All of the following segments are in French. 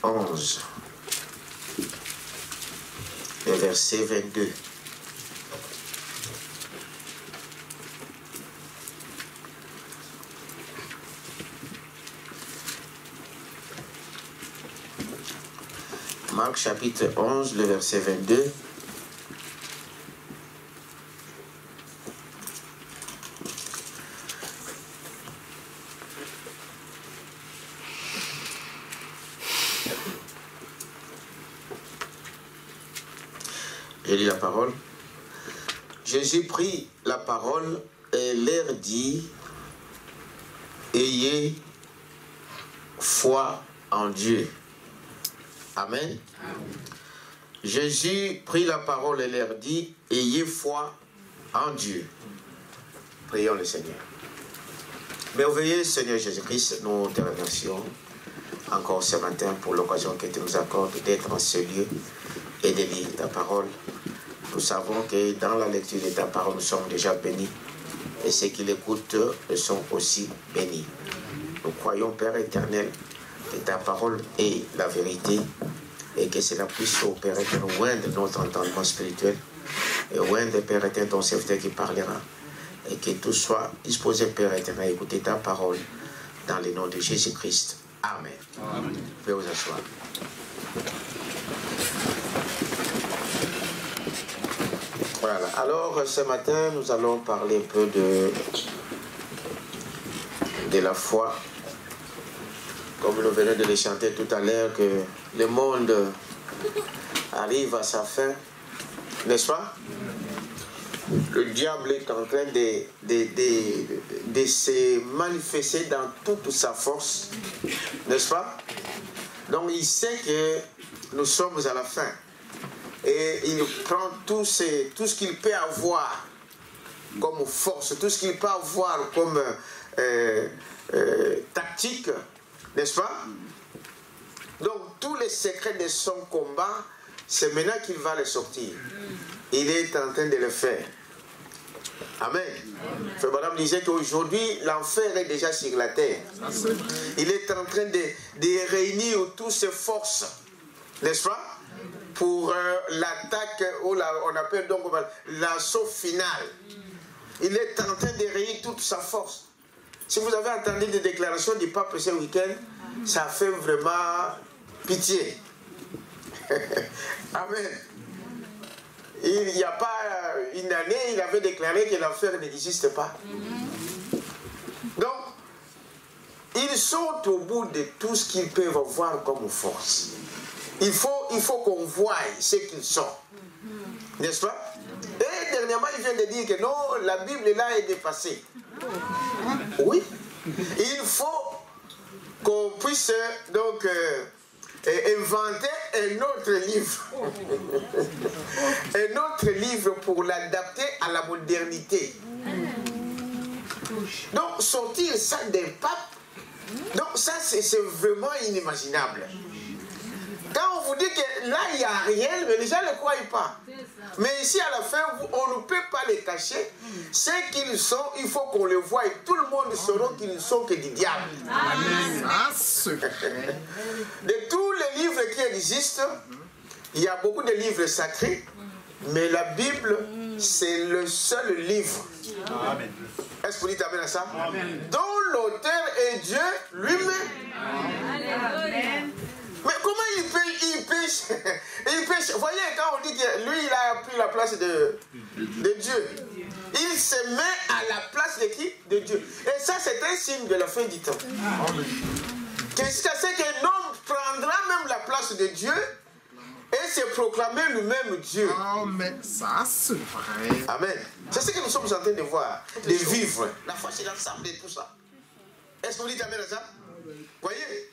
11, le verset 22. Marc chapitre 11, le verset 22. Je lis la parole. Jésus prit la parole et leur dit, ayez foi en Dieu. Amen. Jésus prit la parole et leur dit, ayez foi en Dieu. Prions le Seigneur. Merveilleux Seigneur Jésus-Christ, nous te remercions encore ce matin pour l'occasion que tu nous accordes d'être en ce lieu et de lire ta parole. Nous savons que dans la lecture de ta parole, nous sommes déjà bénis et ceux qui l'écoutent sont aussi bénis. Nous croyons, Père éternel, que ta parole est la vérité et que cela puisse opérer loin de notre entendement spirituel et loin de Père éternel, ton serviteur qui parlera et que tout soit disposé, Père éternel, à écouter ta parole dans le nom de Jésus-Christ. Amen. Amen. Vous pouvez vous asseoir. Voilà. Alors, ce matin, nous allons parler un peu de la foi. Comme nous venons de le chanter tout à l'heure, que le monde arrive à sa fin, n'est-ce pas? Le diable est en train de se manifester dans toute sa force, n'est-ce pas? Donc il sait que nous sommes à la fin. Et il prend tout ce qu'il peut avoir comme force, tout ce qu'il peut avoir comme tactique, n'est-ce pas? Donc tous les secrets de son combat, c'est maintenant qu'il va les sortir. Il est en train de le faire. Amen. Frère Branham disait qu'aujourd'hui, l'enfer est déjà sur la terre. Il est en train de réunir toutes ses forces, n'est-ce pas? Pour l'attaque, on appelle donc l'assaut final. Il est en train de réunir toute sa force. Si vous avez entendu des déclarations du pape ce week-end, ça fait vraiment pitié. Amen. Il n'y a pas une année, il avait déclaré que l'enfer n'existe pas. Donc, ils sont au bout de tout ce qu'ils peuvent avoir comme force. Il faut qu'on voie ce qu'ils sont. N'est-ce pas? Et dernièrement, il vient de dire que non, la Bible là est dépassée. Oui. Il faut qu'on puisse donc inventer un autre livre. Un autre livre pour l'adapter à la modernité. Donc, sortir ça d'un pape, donc ça c'est vraiment inimaginable. Quand on vous dit que là il n'y a rien, mais les gens ne croient pas. Mais ici à la fin, on ne peut pas les cacher. Ce qu'ils sont, il faut qu'on les voie et tout le monde saura qu'ils ne sont que du diable. Amen. De tous les livres qui existent, il y a beaucoup de livres sacrés, mais la Bible, c'est le seul livre. Amen. Est-ce que vous dites amen à ça? Amen. Dont l'auteur est Dieu lui-même. Amen. Mais comment il pêche? Il pêche. Vous voyez, quand on dit que lui, il a pris la place de Dieu. Il se met à la place de qui? De Dieu. Et ça, c'est un signe de la fin du temps. Jusqu'à ce qu'un homme prendra même la place place de Dieu et se proclamer lui-même Dieu. Amen. Ça, c'est vrai. Amen. C'est ce que nous sommes en train de voir, de vivre. La foi, c'est l'ensemble de tout ça. Est-ce que vous dites Amen à ça? Voyez?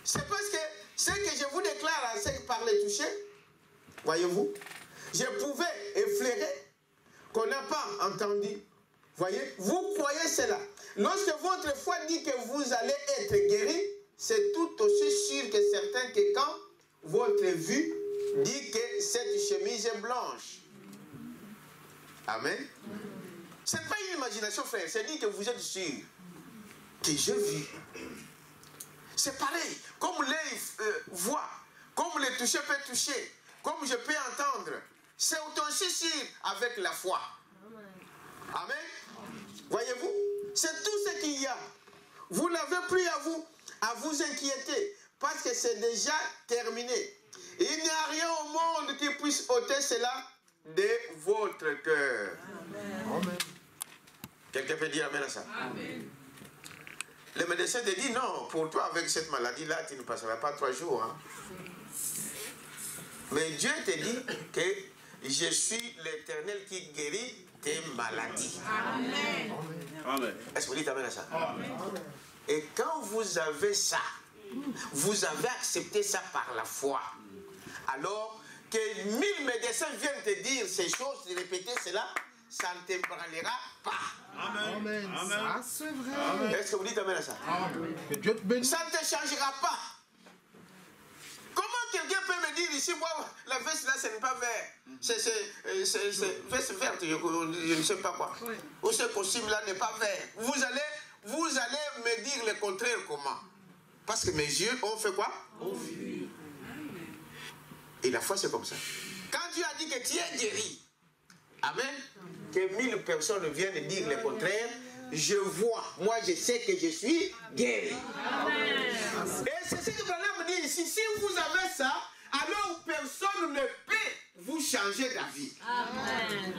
C'est parce que ce que je vous déclare, c'est par les toucher, voyez-vous, je pouvais effleurer qu'on n'a pas entendu. Voyez? Vous croyez cela. Lorsque votre foi dit que vous allez être guéri, c'est tout aussi sûr que certain que quand votre vue dit que cette chemise est blanche. Amen. Ce n'est pas une imagination, frère. C'est dit que vous êtes sûr que je vis. C'est pareil. Comme l'œil voit, comme le toucher peut toucher, comme je peux entendre. C'est aussi sûr avec la foi. Amen. Voyez-vous? C'est tout ce qu'il y a. Vous n'avez plus à vous inquiéter. Parce que c'est déjà terminé. Il n'y a rien au monde qui puisse ôter cela de votre cœur. Amen. Quelqu'un peut dire Amen à ça? Amen. Le médecin te dit non, pour toi avec cette maladie-là, tu ne passeras pas 3 jours. Hein. Mais Dieu te dit que je suis l'Éternel qui guérit tes maladies. Amen. Amen. Est-ce que vous dites Amen à ça? Amen. Et quand vous avez ça, vous avez accepté ça par la foi. Alors que 1000 médecins viennent te dire ces choses, de répéter cela, ça ne t'ébranlera pas. Amen. Amen. Ça, c'est vrai. Est-ce que vous dites Amen à ça? Amen. Que Dieu te bénisse. Ça ne te changera pas. Comment quelqu'un peut me dire ici, moi, la veste là, ce n'est pas vert. C'est veste verte, je ne sais pas quoi. Oui. Ou ce costume là n'est pas vert. Vous allez me dire le contraire comment? Parce que mes yeux ont fait quoi? Ont vu. Et la foi c'est comme ça. Quand Dieu a dit que tu es guéri, amen, que 1000 personnes viennent dire le contraire, je vois, moi je sais que je suis guéri. Amen. Et c'est ce que Branham dit ici, si vous avez ça, alors personne ne peut vous changer d'avis. Amen.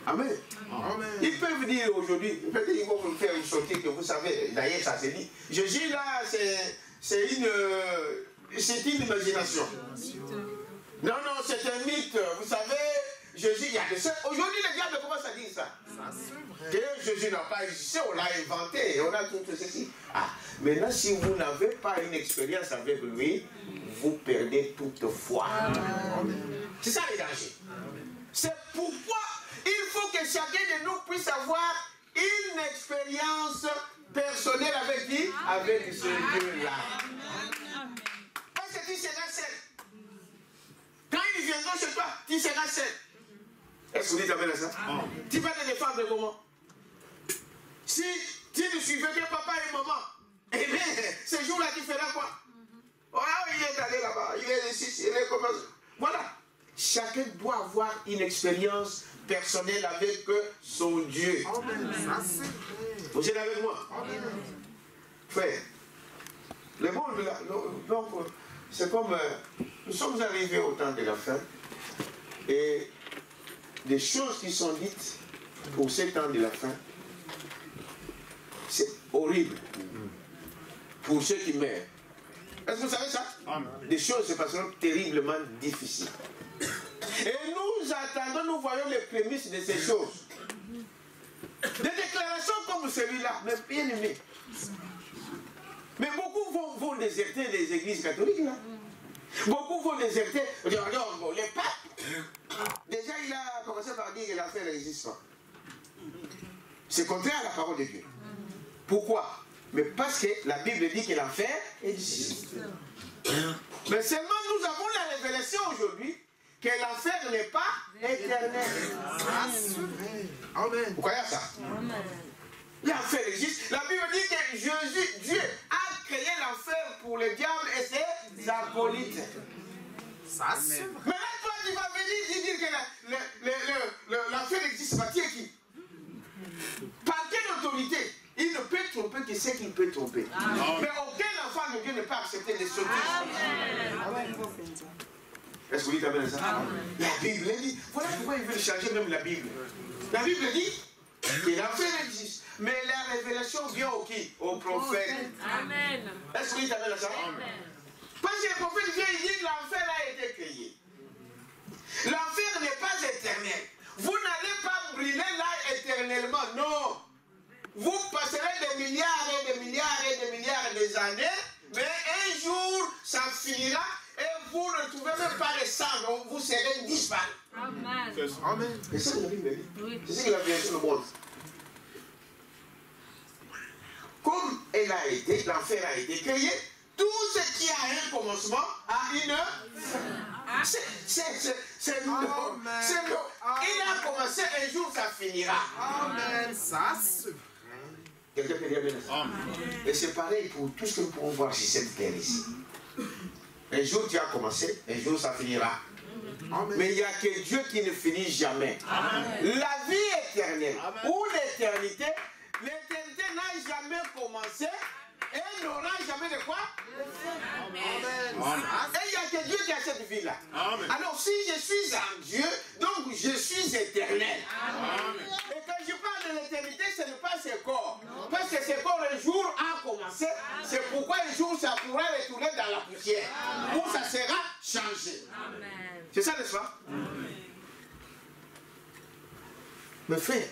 Amen. Amen. Ils peuvent dire aujourd'hui, peut-être qu'ils vont vous faire une sortie que vous savez, d'ailleurs ça se dit. Jésus là, c'est une imagination. Non, c'est un mythe. Vous savez, Jésus, il y a de ça. Aujourd'hui, le diable commence à dire ça. Que Jésus n'a pas existé, on l'a inventé, on a tout ceci. Ah, maintenant, si vous n'avez pas une expérience avec lui, vous perdez toute foi. C'est ça le danger. C'est pourquoi il faut que chacun de nous puisse avoir une expérience personnelle avec qui? Avec ce Dieu-là. Parce que tu seras seul. Quand ils viendront chez toi, tu seras seul. Est-ce que vous dites Amen à ça? Tu vas te défendre comment? Si tu ne suivais que papa et maman, eh bien, ce jour-là, tu feras quoi? Oh, il est allé là-bas, il est ici, il est comme ça. Voilà. Chacun doit avoir une expérience personnelle avec son Dieu. Vous êtes avec moi? Frère, le monde là, donc, c'est comme nous sommes arrivés au temps de la fin et des choses qui sont dites pour ce temps de la fin, c'est horrible pour ceux qui meurent. Est-ce que vous savez ça? Des choses se passeront terriblement difficiles. Et nous attendons, nous voyons les prémices de ces choses. Des déclarations comme celui-là, mais bien aimé. Mais beaucoup vont déserter les églises catholiques là. Beaucoup vont déserter. Alors, les papes, déjà il a commencé par dire que l'affaire n'existe pas. C'est contraire à la parole de Dieu. Pourquoi? Mais parce que la Bible dit que l'enfer existe. Mais seulement nous avons la révélation aujourd'hui que l'enfer n'est pas éternel. Amen. Vous croyez à ça? L'enfer existe. La Bible dit que Dieu a créé l'enfer pour le diable et ses acolytes. Ça, c'est vrai. Maintenant, toi, tu vas venir dire que l'enfer n'existe pas. Tu es qui? Par quelle autorité? Il ne peut tromper que ce qu'il peut tromper. Amen. Mais aucun enfant de Dieu ne peut accepter des sottises. Est-ce que vous dites Amen à ça? Amen. La Bible dit, voilà pourquoi ils veulent changer même la Bible. La Bible dit que l'enfer existe. Mais la révélation vient au qui? Au prophète. Amen. Est-ce que vous dites Amen à ça? Amen. Parce que le prophète vient, il dit que l'enfer a été créé. L'enfer n'est pas éternel. Vous n'allez pas brûler là éternellement, non. Vous passerez des milliards et des milliards et des milliards d'années, mais un jour, ça finira et vous ne trouvez même pas les cendres, vous serez disparus. Amen. Amen. C'est ça que la Bible dit. Oui. C'est ce qu'il a bien sur le monde. Comme elle a été, l'enfer a été créé, tout ce qui a un commencement a une fin. C'est nous. Il a commencé, un jour ça finira. Amen. Ça, c'est vrai. Quelqu'un peut dire amen. Et c'est pareil pour tout ce que nous pouvons voir sur cette terre ici. Un jour tu as commencé, un jour ça finira. Amen. Mais il n'y a que Dieu qui ne finit jamais. Amen. La vie éternelle, ou l'éternité n'a jamais commencé et n'aura jamais de quoi? Amen. Et il n'y a que Dieu qui a cette vie-là. Alors si je suis en Dieu, donc je suis éternel. Amen. Et quand je parle de l'éternité, ce n'est pas ce corps. Parce que ce corps, un jour, a commencé. C'est pourquoi un jour, ça pourra retourner dans la poussière. Où ça sera changé. C'est ça, n'est-ce pas? Mais frère,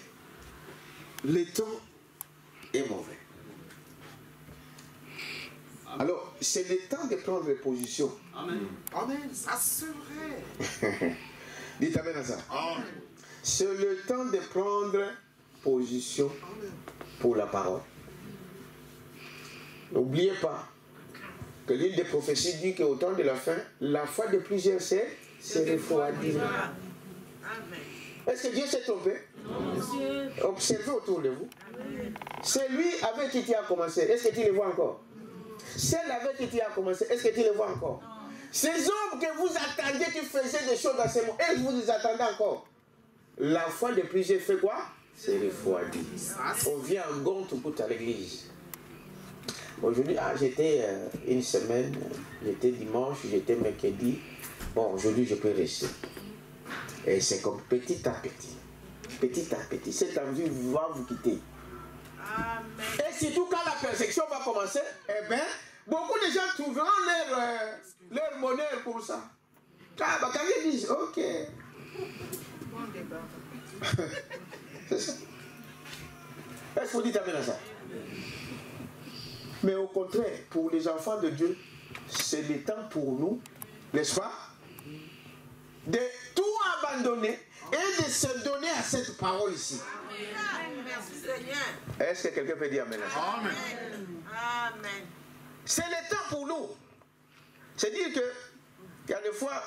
le temps est mauvais. Alors, c'est le temps de prendre position. Amen. Amen. Ça, c'est vrai. Dites amen à ça. Amen. C'est le temps de prendre position pour la parole. N'oubliez pas que l'une des prophéties dit qu'au temps de la fin, la foi de plusieurs se refroidira. Est-ce que Dieu s'est trompé? Non. Observez autour de vous. C'est lui avec qui tu as commencé. Est-ce que tu le vois encore? Celle avec qui tu as commencé. Est-ce que tu le vois encore? Ces hommes que vous attendiez qui faisaient des choses dans ces mots, et vous les attendez encore. La foi de plusieurs fait quoi? C'est refroidi. On vient en compte à l'église. Aujourd'hui, j'étais une semaine, j'étais dimanche, j'étais mercredi. Bon, aujourd'hui, je peux rester. Et c'est comme petit à petit, cette envie va vous quitter. Amen. Et surtout quand la persécution va commencer, eh bien, beaucoup de gens trouveront leur monnaie pour ça. Quand ils disent, ok. C'est ça. Est-ce que vous dites amen à ça? Mais au contraire, pour les enfants de Dieu, c'est le temps pour nous, n'est-ce pas, de tout abandonner et de se donner à cette parole ici. Merci Seigneur. Est-ce que quelqu'un peut dire amen à ça? Amen. Amen. C'est le temps pour nous. C'est-à-dire que, il y a des fois,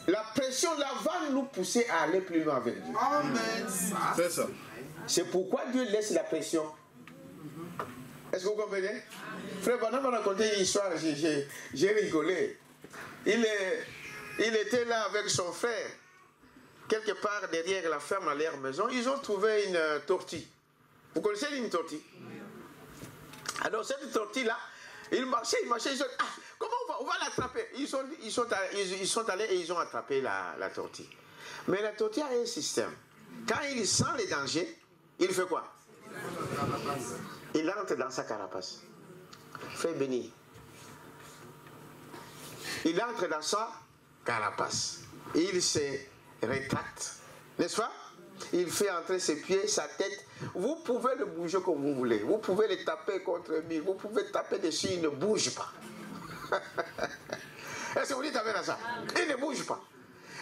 la pression là va nous pousser à aller plus loin avec Dieu. Amen. C'est ça. C'est pourquoi Dieu laisse la pression. Est-ce que vous comprenez? Frère Bonhomme m'a raconté une histoire, j'ai rigolé. Il était là avec son frère, quelque part derrière la ferme à leur maison. Ils ont trouvé une tortue. Vous connaissez une tortue? Alors cette tortue-là, ils marchaient, ils ont dit, comment on va l'attraper? Ils sont allés et ils ont attrapé la tortue. Mais la tortue a un système. Quand il sent les dangers, il fait quoi? Il entre dans sa carapace. Frère béni. Il entre dans sa carapace. Et il se rétracte. N'est-ce pas? Il fait entrer ses pieds, sa tête. Vous pouvez le bouger comme vous voulez. Vous pouvez le taper contre lui. Vous pouvez taper dessus, il ne bouge pas. Est-ce que vous dites amen à ça? Il ne bouge pas.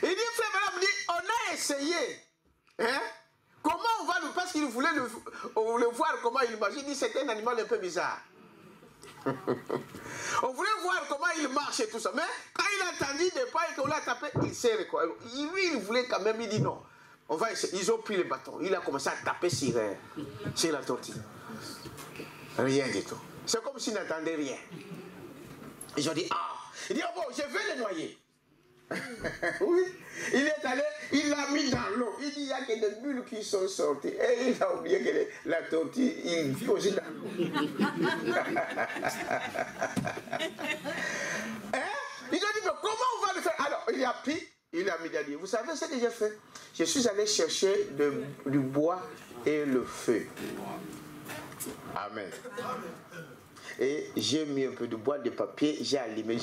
Il dit, frère, madame, on a essayé. Hein? Comment on va le... Parce qu'il voulait le voir comment il marche. Il dit, c'est un animal un peu bizarre. On voulait voir comment il marche et tout ça. Mais quand il a entendu des pas et qu'on l'a tapé, il s'est recollé. Lui, il voulait quand même, il dit non. On va essayer. Ils ont pris le bâton. Il a commencé à taper sur la tortue. Rien du tout. C'est comme s'il n'entendait rien. Ils ont dit, il dit, bon, je vais le noyer. Oui, il est allé, il l'a mis dans l'eau. Il dit, il n'y a que des bulles qui sont sorties. Et il a oublié que la tortue, il vit aussi dans l'eau. Ils ont dit, mais comment on va le faire? Alors, il a pris, il a mis dans l'eau. Vous savez ce que j'ai fait? Je suis allé chercher du bois et le feu. Amen. Et j'ai mis un peu de boîte de papier, j'ai allumé,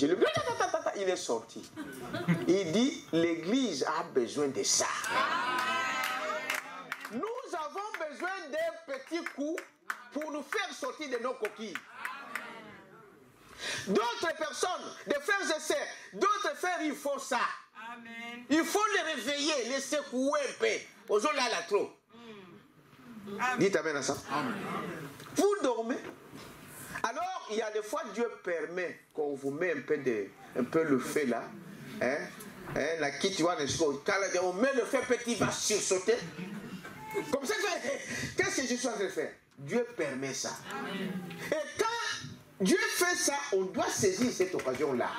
il est sorti. Il dit, l'église a besoin de ça. Nous avons besoin d'un petit coup pour nous faire sortir de nos coquilles. D'autres personnes, des frères et sœurs, d'autres frères, ils font ça. Amen. Il faut les réveiller, les secouer un peu. Aux gens là, trop. Dites amen à ça. Amen. Vous dormez. Alors, il y a des fois, Dieu permet qu'on vous met un peu le feu là. La quitte, tu vois, on met le feu petit, il va sursauter. Comme ça, qu'est-ce que je suis en train de faire? Dieu permet ça. Amen. Et quand Dieu fait ça, on doit saisir cette occasion-là.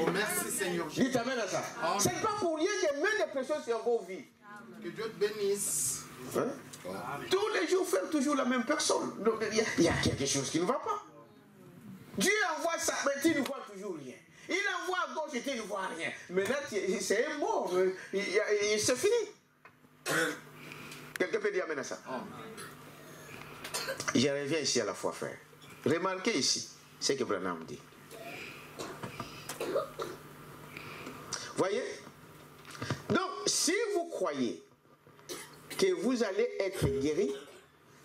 Oh, merci Seigneur. Dites amen à ça. Ce n'est pas pour rien qu'il y a des pressions sur vos vies. Que Dieu te bénisse. Hein? Tous les jours, faire toujours la même personne. Il y a quelque chose qui ne va pas. Dieu envoie ça, mais tu ne vois toujours rien. Il envoie à gauche et tu ne vois rien. Maintenant, c'est un mort. C'est fini. Quelqu'un peut dire amen à ça. Je reviens ici à la foi, frère. Remarquez ici ce que Branham dit. Voyez? Donc, si vous croyez que vous allez être guéri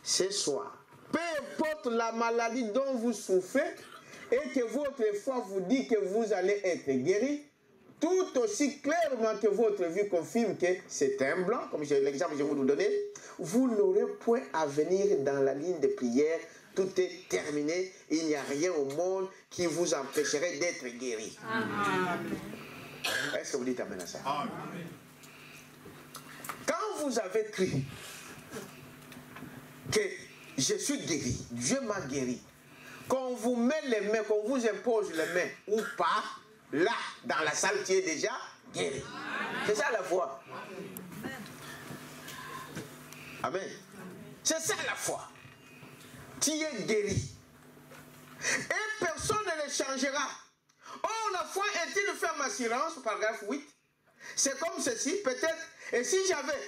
ce soir, peu importe la maladie dont vous souffrez, et que votre foi vous dit que vous allez être guéri, tout aussi clairement que votre vie confirme que c'est un blanc, comme l'exemple que je vais vous donner, vous n'aurez point à venir dans la ligne de prière. Tout est terminé. Il n'y a rien au monde qui vous empêcherait d'être guéri. Amen. Est-ce que vous dites amen à ça? Amen. Quand vous avez cru que je suis guéri, Dieu m'a guéri, qu'on vous met les mains, qu'on vous impose les mains ou pas, là, dans la salle, tu es déjà guéri. C'est ça la foi. Amen. C'est ça la foi. Tu es guéri. Et personne ne le changera. Oh, la foi est une ferme assurance, paragraphe 8. C'est comme ceci, peut-être. Et si j'avais,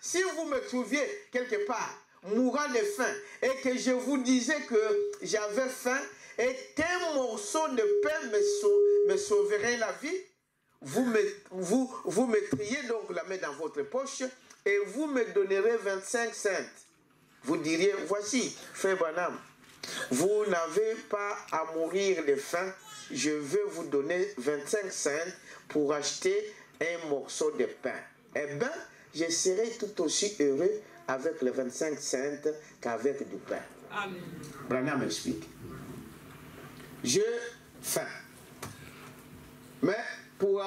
si vous me trouviez quelque part, mourant de faim, et que je vous disais que j'avais faim, et qu'un morceau de pain me sauverait la vie, vous mettriez donc la main dans votre poche, et vous me donnerez 25 cents. Vous diriez, voici, frère Branham, vous n'avez pas à mourir de faim, je vais vous donner 25 cents pour acheter un morceau de pain. Eh bien, je serai tout aussi heureux avec les 25 cents qu'avec du pain. Amen. Branham explique. J'ai faim. Mais pour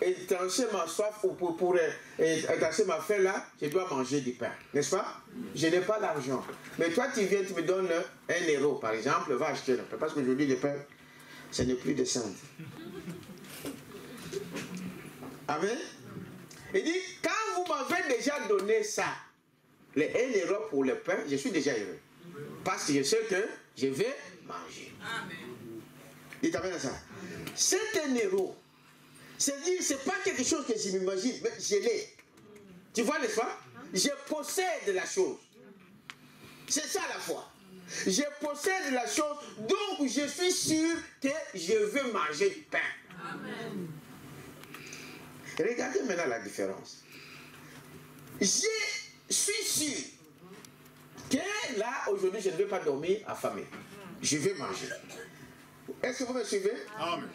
étancher ma soif ou pour étancher ma faim là, je dois manger du pain. N'est-ce pas? Je n'ai pas d'argent. Mais toi, tu viens, tu me donnes 1 euro, par exemple, va acheter le pain. Parce qu'aujourd'hui, le pain, ce n'est plus de cents. Amen. Il dit, quand vous m'avez déjà donné ça, les 1 euro pour le pain, je suis déjà heureux. Parce que je sais que je vais manger. Amen. Dites amen à ça. C'est 1 euro. C'est pas quelque chose que je m'imagine, mais je l'ai. Tu vois, n'est-ce pas? Je possède la chose. C'est ça la foi. Je possède la chose, donc je suis sûr que je vais manger du pain. Amen. Regardez maintenant la différence. Je suis sûr que là, aujourd'hui, je ne vais pas dormir affamé. Je vais manger. Est-ce que vous me suivez? Amen.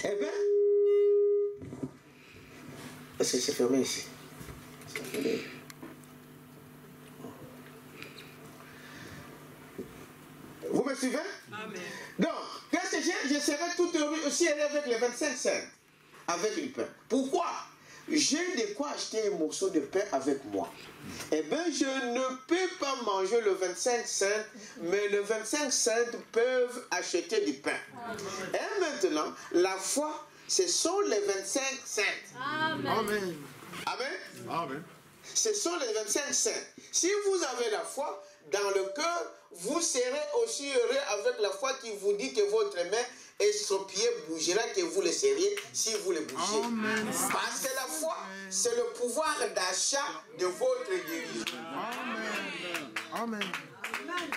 Eh bien, est-ce que c'est fermé ici? Vous me suivez? Amen. Donc, qu'est-ce que j'ai? Je serai tout heureux aussi avec les 25 cents, avec le pain. Pourquoi? J'ai de quoi acheter un morceau de pain avec moi. Eh bien, je ne peux pas manger le 25 cents, mais les 25 cents peuvent acheter du pain. Amen. Et maintenant, la foi, ce sont les 25 cents. Amen. Amen. Amen. Amen. Ce sont les 25 cents. Si vous avez la foi dans le cœur, vous serez aussi heureux avec la foi qui vous dit que votre main estropiée bougera, que vous le seriez si vous le bougez. Amen. Parce que la foi, c'est le pouvoir d'achat de votre guérison. Amen. Amen.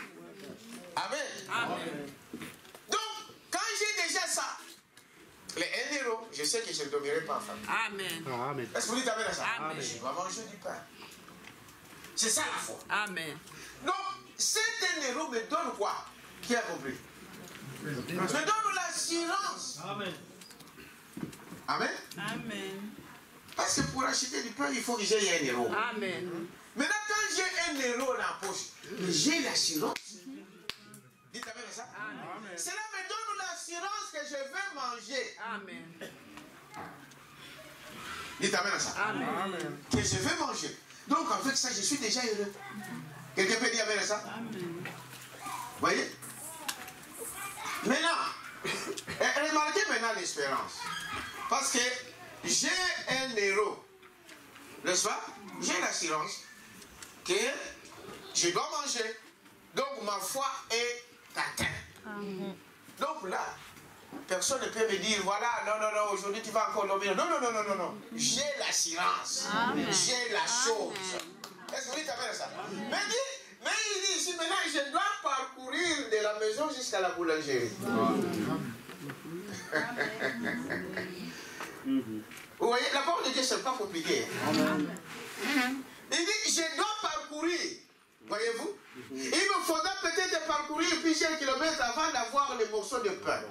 Amen. Amen. Donc, quand j'ai déjà ça, les 1 euro, je sais que je ne dormirai pas en famille. Amen. Amen. Est-ce que vous dites Amen à ça? Amen. Je dois manger du pain. C'est ça la foi. Amen. Donc, cet 1 euro me donne quoi? Qui a compris? Me donne l'assurance. Amen. Amen. Amen. Parce que pour acheter du pain, il faut que j'aie 1 euro. Amen. Maintenant, quand j'ai 1 euro dans la poche, j'ai l'assurance. Dites Amen à ça. Amen. Cela me donne l'assurance que je vais manger. Amen. Dites Amen à ça. Amen. Que je vais manger. Donc, avec ça, je suis déjà heureux. Quelqu'un peut dire Amen à ça? Amen. Voyez? Maintenant, remarquez maintenant l'espérance. Parce que j'ai 1 euro. N'est-ce pas? J'ai l'assurance que je dois manger. Donc, ma foi est atteinte. Donc là, personne ne peut me dire, voilà, non, aujourd'hui tu vas encore dormir. Non. J'ai l'assurance. J'ai la chose. Est-ce que vous dites Amen à ça? Mais il dit ici, maintenant, je dois parcourir de la maison jusqu'à la boulangerie. Vous voyez, la parole de Dieu, ce n'est pas compliqué. Il dit, je dois parcourir. Voyez-vous? Il me faudra peut-être parcourir plusieurs kilomètres avant d'avoir les morceaux de pain.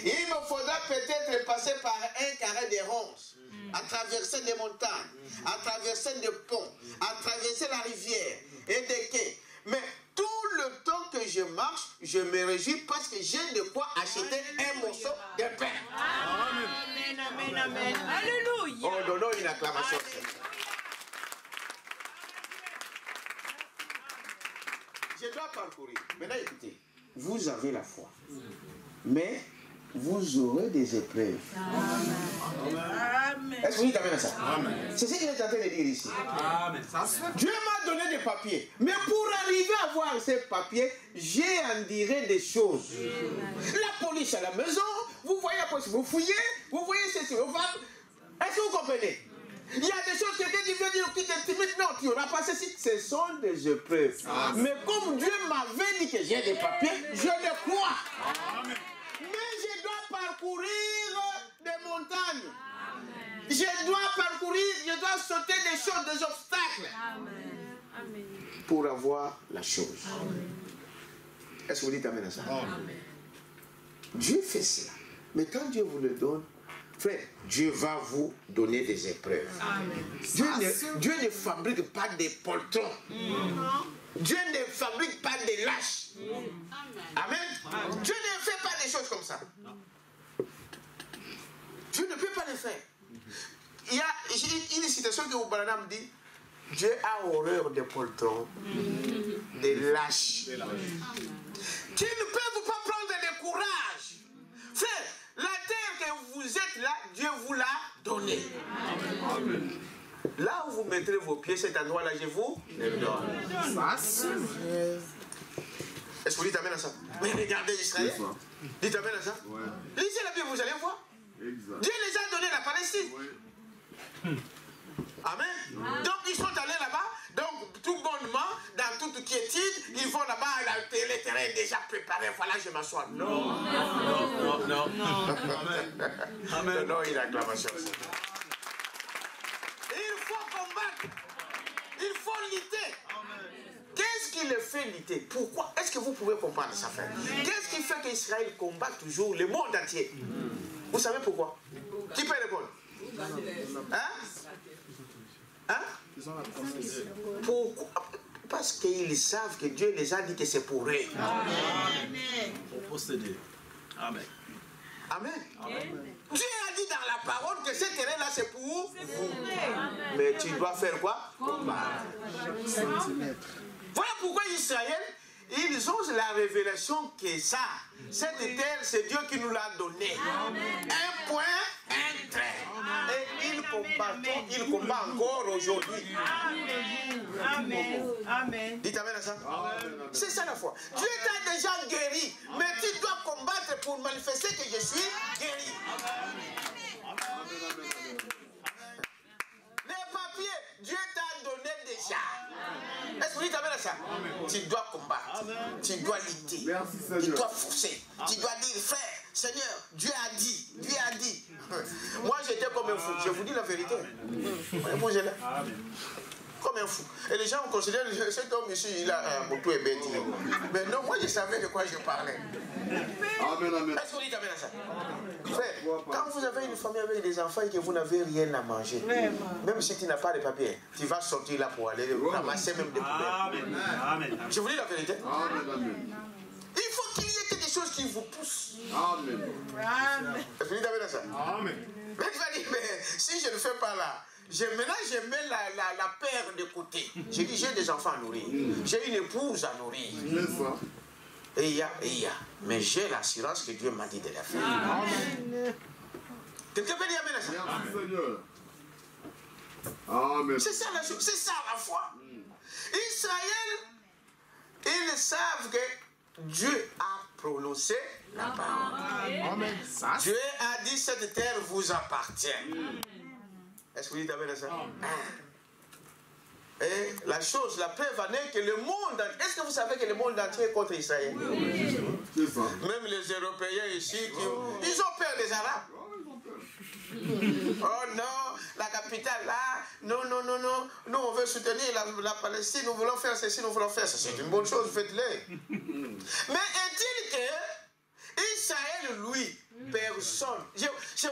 Il me faudra peut-être passer par un carré de ronces, à traverser des montagnes, à traverser des ponts, à traverser la rivière et des quais. Mais tout le temps que je marche, je me réjouis parce que j'ai de quoi acheter un morceau de pain. Amen. Alléluia. Oh, donnons une acclamation. Je dois parcourir. Maintenant, écoutez, vous avez la foi. Mais vous aurez des épreuves. Amen. Est-ce que vous dites Amen à ça? C'est ce qu'il est en train de dire ici. Amen. Dieu m'a donné des papiers. Mais pour arriver à avoir ces papiers, j'ai enduré des choses. La police à la maison, vous voyez la police, vous fouillez, vous voyez ceci, vous faites. Est-ce que vous comprenez? Il y a des choses, quelqu'un qui vient dire que tu es timide, non, tu n'auras pas ceci. Ce sont des épreuves. Mais comme Dieu m'avait dit que j'ai des papiers, je le crois. Mais je dois parcourir des montagnes. Je dois parcourir, je dois sauter des choses, des obstacles. Pour avoir la chose. Est-ce que vous dites Amen à ça? Dieu fait cela. Mais quand Dieu vous le donne, frère, Dieu va vous donner des épreuves. Dieu ne fabrique pas des poltrons. Dieu ne fabrique pas des lâches. Amen. Dieu ne fait pas des choses comme ça. Dieu ne peut pas le faire. Il y a une citation que Oubaranam dit, Dieu a horreur des poltrons, des lâches, qui ne peuvent pas prendre le courage. Frère, la terre que vous êtes là, Dieu vous l'a donnée. Là où vous mettrez vos pieds, cet endroit-là, je vous le donne. Est-ce que vous dites Amen à ça? Mais regardez Israël. Dites Amen à ça. Lisez la Bible, vous allez voir. Dieu les a donné la Palestine. Amen. Donc ils sont allés là-bas. Donc tout bonnement, dans toute quiétude, ils vont là-bas, le terrain est déjà préparé. Voilà, je m'assois. Non. Amen. Non, une acclamation. Il faut combattre. Il faut lutter. Qu'est-ce qui le fait lutter? Pourquoi? Est-ce que vous pouvez comprendre ça, frère? Qu'est-ce qui fait qu'Israël combat toujours le monde entier? Vous savez pourquoi? Qui peut répondre? Pourquoi? Parce qu'ils savent que Dieu les a dit que c'est pour eux. Pour posséder. Amen. Amen. Dieu a dit dans la parole que ce terrain-là c'est pour vous. Mais tu dois faire quoi? Combattre. Voilà pourquoi Israël, ils ont la révélation que ça, cette terre, c'est Dieu qui nous l'a donné. Un point, un trait. Et ils combattent encore aujourd'hui. Amen. Dites Amen à ça. C'est ça la foi. Dieu t'a déjà guéri, mais tu dois combattre pour manifester que je suis guéri. Les papiers, Dieu t'a donné déjà. Est-ce que vous dites Amen à ça? Tu dois combattre. combattre. Amen. Tu dois lutter. Merci, Tu Seigneur. dois forcer. Tu dois dire, frère, Seigneur, Dieu a dit. Dieu a dit. Moi, j'étais comme un fou. Je vous dis la vérité. Bougez là. Comme un fou. Et les gens considèrent que cet homme ici, il a un moto et bête. Mais non, moi, je savais de quoi je parlais. Amen, amen. Est-ce que vous dites amen à ça? Frère, quand vous avez une famille avec des enfants et que vous n'avez rien à manger, même si tu n'as pas de papier, tu vas sortir là pour aller ramasser même des poubelles. Amen. Je vous dis la vérité. Amen, amen. Il faut qu'il y ait quelque chose qui vous pousse. Amen. Est-ce que vous dites amen à ça? Amen. Mais tu vas dire, mais si je ne fais pas là, maintenant je mets la paire de côté. J'ai dit, j'ai des enfants à nourrir. J'ai une épouse à nourrir. C'est ça. Et il y a. Mais j'ai l'assurance que Dieu m'a dit de la faire. Amen. Quelqu'un peut dire amen à ça? Merci, Seigneur. Amen. C'est ça la chose, c'est ça la foi. Israël, ils savent que Dieu a prononcé la parole. Amen. Ça, Dieu a dit cette terre vous appartient. Est-ce que vous dites amen à ça? Et la chose, la preuve en est que le monde, est-ce que vous savez que le monde entier est contre Israël? C'est ça. Même les Européens ici, ils ont peur des Arabes. Oh non, la capitale là, non, nous on veut soutenir la Palestine, nous voulons faire ceci, nous voulons faire ça. C'est une bonne chose, faites-le. Mais est-il que Israël, lui, personne, je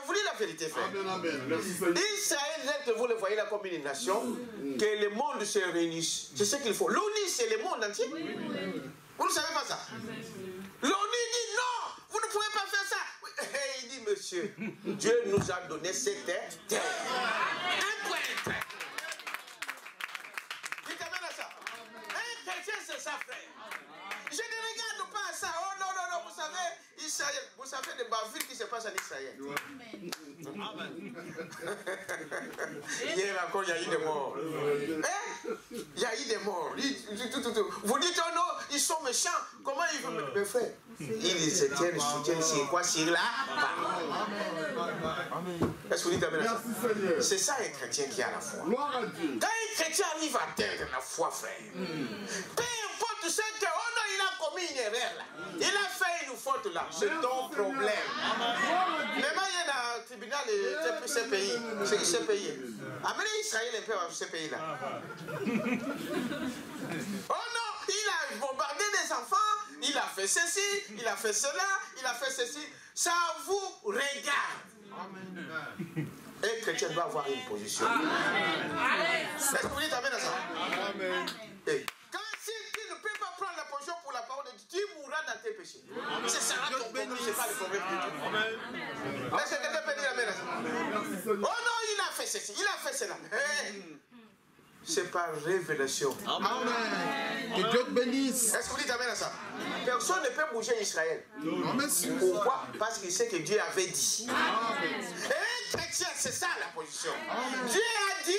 vous dis la vérité, frère. Amen, amen. Merci, Seigneur. Israël, dès que vous le voyez là comme une nation, que le monde se réunisse. C'est ce qu'il faut. L'ONU, c'est le monde entier. Vous ne savez pas ça? L'ONU dit non, vous ne pouvez pas faire ça. Et il dit, monsieur, Dieu nous a donné cette terre. Un point. Dites amen à ça. Un chrétien, c'est ça, frère. Je ne regarde pas à ça. Oh non, vous savez, Israël, vous savez les bavures qui se passent en Israël. Amen. Hier encore, il y a eu des morts. Il y a eu des morts. Vous dites, oh non, ils sont méchants. Comment ils veulent me faire? Ils se soutiennent sur quoi? Sur la parole. Est-ce que vous dites amen à ça? Merci, Seigneur. C'est ça un chrétien qui a la foi. Gloire à Dieu. Quand un chrétien arrive à atteindre la foi, frère, peu importe ce que, oh non, il a commis une erreur là. Il a fait une faute là. C'est ton problème. Même il y a un tribunal de ces pays. C'est ce pays. Amenez Israël un peu à ce pays là. Oh non, il a bombardé des enfants. Il a fait ceci, il a fait cela, il a fait ceci. Ça vous regarde. Un chrétien doit avoir une position. Est-ce que vous dites amen à ça? Amen. Et quand si tu ne peux pas prendre la position pour la parole de Dieu, tu mourras dans tes péchés. C'est ça ton problème, c'est pas le problème de Dieu. Est-ce que quelqu'un peut dire amen à ça? Merci, Oh Seigneur. non, il a fait ceci, il a fait cela. C'est par révélation. Amen. Que Dieu te bénisse. Est-ce que vous dites amen à ça? Personne ne peut bouger Israël. Amen. Pourquoi? Parce qu'il sait que Dieu avait dit. Et un chrétien, c'est ça la position. Dieu a dit,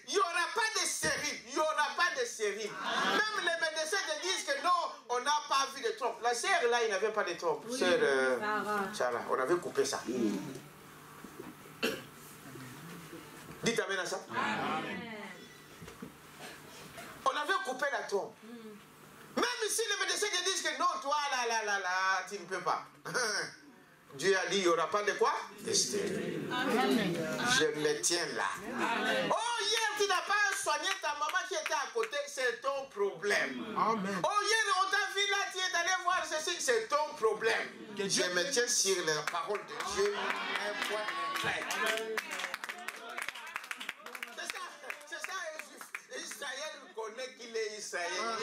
il n'y aura pas de série. Il n'y aura pas de série. Même les médecins te disent que non, on n'a pas vu de trompe. La sœur là, il n'avait pas de trompe. Sœur Sarah, on avait coupé ça. Dites amen à ça. On avait coupé la trompe. Même si les médecins te disent que non, toi, là, tu ne peux pas. Dieu a dit, il n'y aura pas de quoi? De stérile. Je me tiens là. Oh, hier, tu n'as pas soigné ta maman qui était à côté, c'est ton problème. Amen. Oh, hier, on t'a vu là, tu es allé voir ceci, c'est ton problème. Je me tiens sur la parole de Dieu. Un point clair. C'est ça, Israël connaît qu'il est israélien.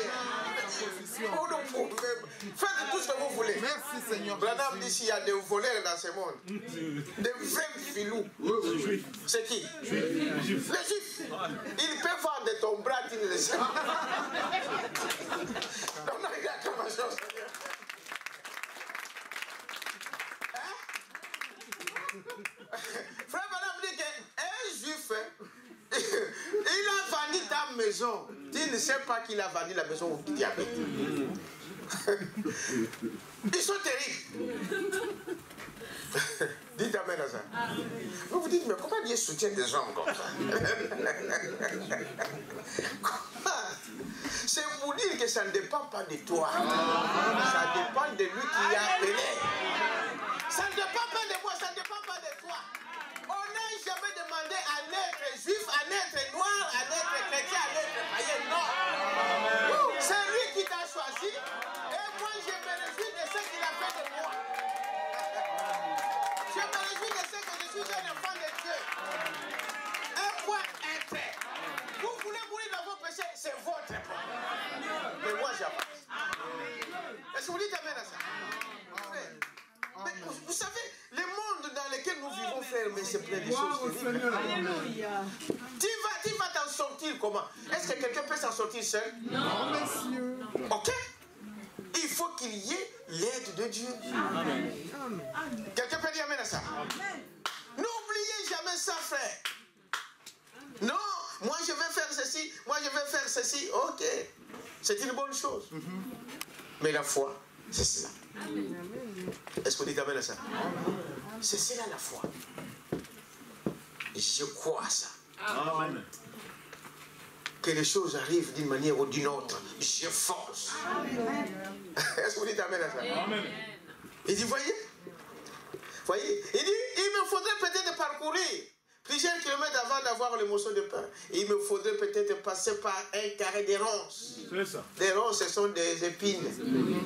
Faites tout ce que vous voulez. Merci Seigneur. Branham dit s'il y a des voleurs dans ce monde, des vrais filous. C'est qui? Les Juifs. Ils peuvent vendre ton bras, tu ne le sais pas. Donc, regarde comment ça, Seigneur. Frère Branham dit qu'un Juif, il a vendu ta maison. Tu ne sais pas qu'il a vendu la maison où tu habites. Ils sont terribles. Dites amen à ça. Vous vous dites, mais comment Dieu soutient des gens comme ça? C'est pour dire que ça ne dépend pas de toi. Ça dépend de lui qui a appelé. Ça ne dépend pas de moi, ça ne dépend pas de toi. On n'a jamais demandé à naître juif, à naître noir, à naître chrétien, à naître païen. Non. C'est lui qui t'a choisi. Et moi, je me réjouis de ce qu'il a fait de moi. Je me réjouis de ce que je suis un enfant de Dieu. Un point être. Vous voulez mourir dans vos péchés, c'est votre point. Mais moi, j'avance. Est-ce que vous dites amen à ça? Mais vous savez, le monde dans lequel nous vivons, frère, mais c'est plein de choses terribles. Alléluia. Tu vas t'en sortir comment? Est-ce que quelqu'un peut s'en sortir seul? Non, monsieur. Ok? Il faut qu'il y ait l'aide de Dieu. Amen. Quelqu'un peut dire amen à ça? N'oubliez jamais ça, frère. Non, moi je vais faire ceci, moi je vais faire ceci. Ok, c'est une bonne chose. Mais la foi, c'est cela. Est-ce que vous dites amen à ça? C'est cela la foi. Je crois à ça. Amen. Que les choses arrivent d'une manière ou d'une autre. Je force. Est-ce que vous dites amen à ça? Amen. Il dit, voyez, il dit, il me faudrait peut-être parcourir plusieurs kilomètres avant d'avoir le morceau de pain. Il me faudrait peut-être passer par un carré de ronces. C'est ça. Les ronces, ce sont des épines.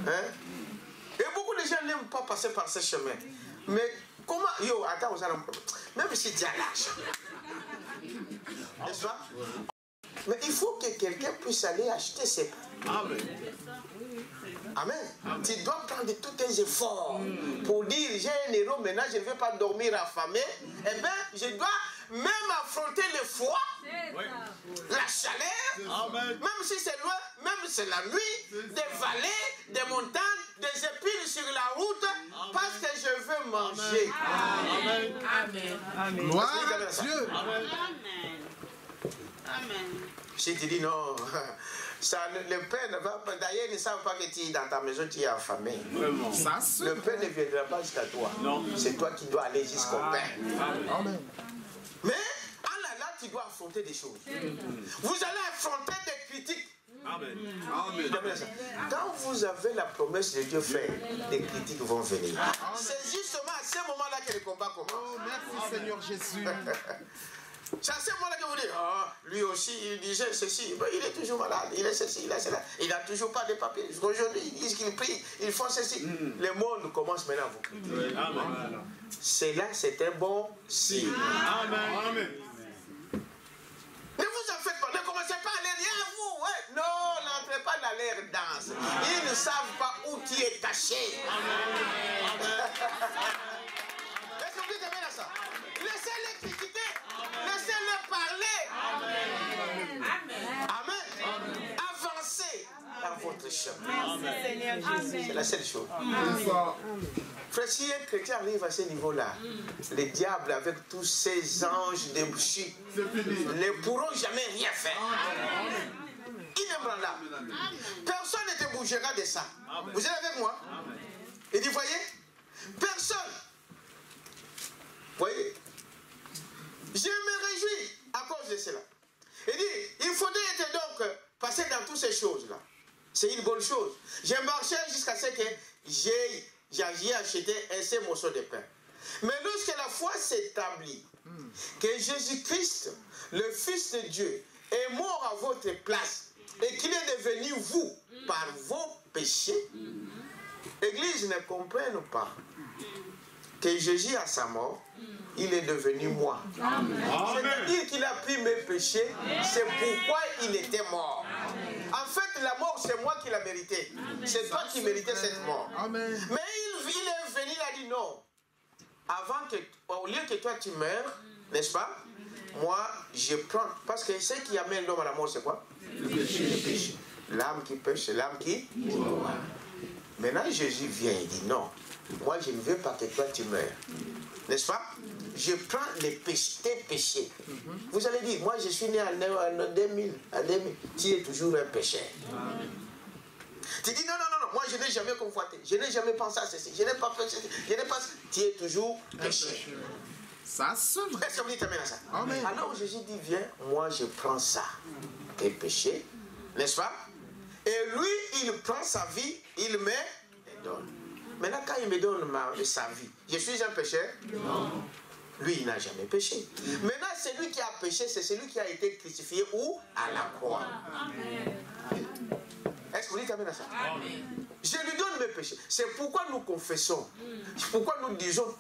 Hein? Et beaucoup de gens n'aiment pas passer par ce chemin. Mais comment... Yo, attends, vous allez... Même si tu as l'argent. N'est-ce pas? Mais il faut que quelqu'un puisse aller acheter ses pains. Amen. Amen. Tu dois prendre tous tes efforts pour dire j'ai un héros, maintenant je ne vais pas dormir affamé. Eh bien, je dois même affronter le froid, la chaleur, Amen. même si c'est loin, même si c'est la nuit, des vallées, des montagnes, des épines sur la route, parce que je veux manger. Amen. Amen. Gloire à Dieu. Amen. Amen. Si tu dis non, ça, le Père ne va pas. D'ailleurs, ils ne savent pas que tu es dans ta maison, tu es affamé. Vraiment. Ça se Le Père ne viendra pas jusqu'à toi. Non. C'est toi qui dois aller jusqu'au Père. Amen. Mais en allant, tu dois affronter des choses. Vous allez affronter des critiques. Amen. Quand vous avez la promesse de Dieu fait, les critiques vont venir. C'est justement à ce moment-là que le combat commence. Oh, merci Seigneur Jésus. C'est à ce moment-là que vous dites, oh, lui aussi, il disait ceci, ben, il est toujours malade, il est ceci, il est cela, il n'a toujours pas de papier. Aujourd'hui, ils disent qu'il prie, ils font ceci. Le monde commence maintenant à vous critiquer. Amen. Cela, c'est un bon signe. Amen. Ne vous en faites pas, ne commencez pas à aller à vous. Ouais. Non, n'entrez pas dans leur danse. Ils ne savent pas où tu es caché. Est-ce que vous dites amen à ça? Laissez-les critiquer. Laissez-les parler. Amen. Avancez dans votre chemin. Merci Seigneur Jésus. C'est la seule chose. C'est ça. Frère, si un chrétien arrive à ce niveau-là, le diable avec tous ses anges débouchés ne pourront jamais rien faire. Inébranlable. Personne ne te bougera de ça. Vous êtes avec moi? Il dit, voyez, personne. Voyez, je me réjouis à cause de cela. Il dit, il faudrait être donc passer dans toutes ces choses-là. C'est une bonne chose. J'ai marché jusqu'à ce que j'ai acheté un seul morceau de pain. Mais lorsque la foi s'établit, que Jésus-Christ, le Fils de Dieu, est mort à votre place et qu'il est devenu vous par vos péchés, l'Église ne comprenne pas que Jésus à sa mort, il est devenu moi. C'est-à-dire qu'il a pris mes péchés, c'est pourquoi il était mort. En fait, la mort, c'est moi qui l'ai mérité. C'est toi qui méritais cette mort. Amen. Mais il est venu, il a dit non. Au lieu que toi tu meurs, n'est-ce pas? Moi, je prends. Parce que ce qui amène l'homme à la mort, c'est quoi? Le péché. L'âme qui pêche, c'est l'âme qui? Maintenant, Jésus vient et dit non. Moi, je ne veux pas que toi tu meurs. N'est-ce pas? Je prends les péchés, tes péchés. Vous allez dire, moi je suis né en 2000, tu es toujours un pécheur. Tu dis non, moi je n'ai jamais convoité, je n'ai jamais pensé à ceci, je n'ai pas fait ceci, je n'ai pas... Tu es toujours pécheur. Ça se vrai. Est-ce que vous dites amen à ça? Amen. Alors Jésus dit, viens, moi je prends ça, tes péchés, n'est-ce pas? Et lui, il prend sa vie, il me donne. Maintenant, quand il me donne sa vie, je suis un pécheur? Non. Lui, il n'a jamais péché. Maintenant, celui qui a péché, c'est celui qui a été crucifié où? À la croix. Amen. Est-ce que vous dites amen à ça? Amen. Je lui donne mes péchés. C'est pourquoi nous confessons. Pourquoi nous disons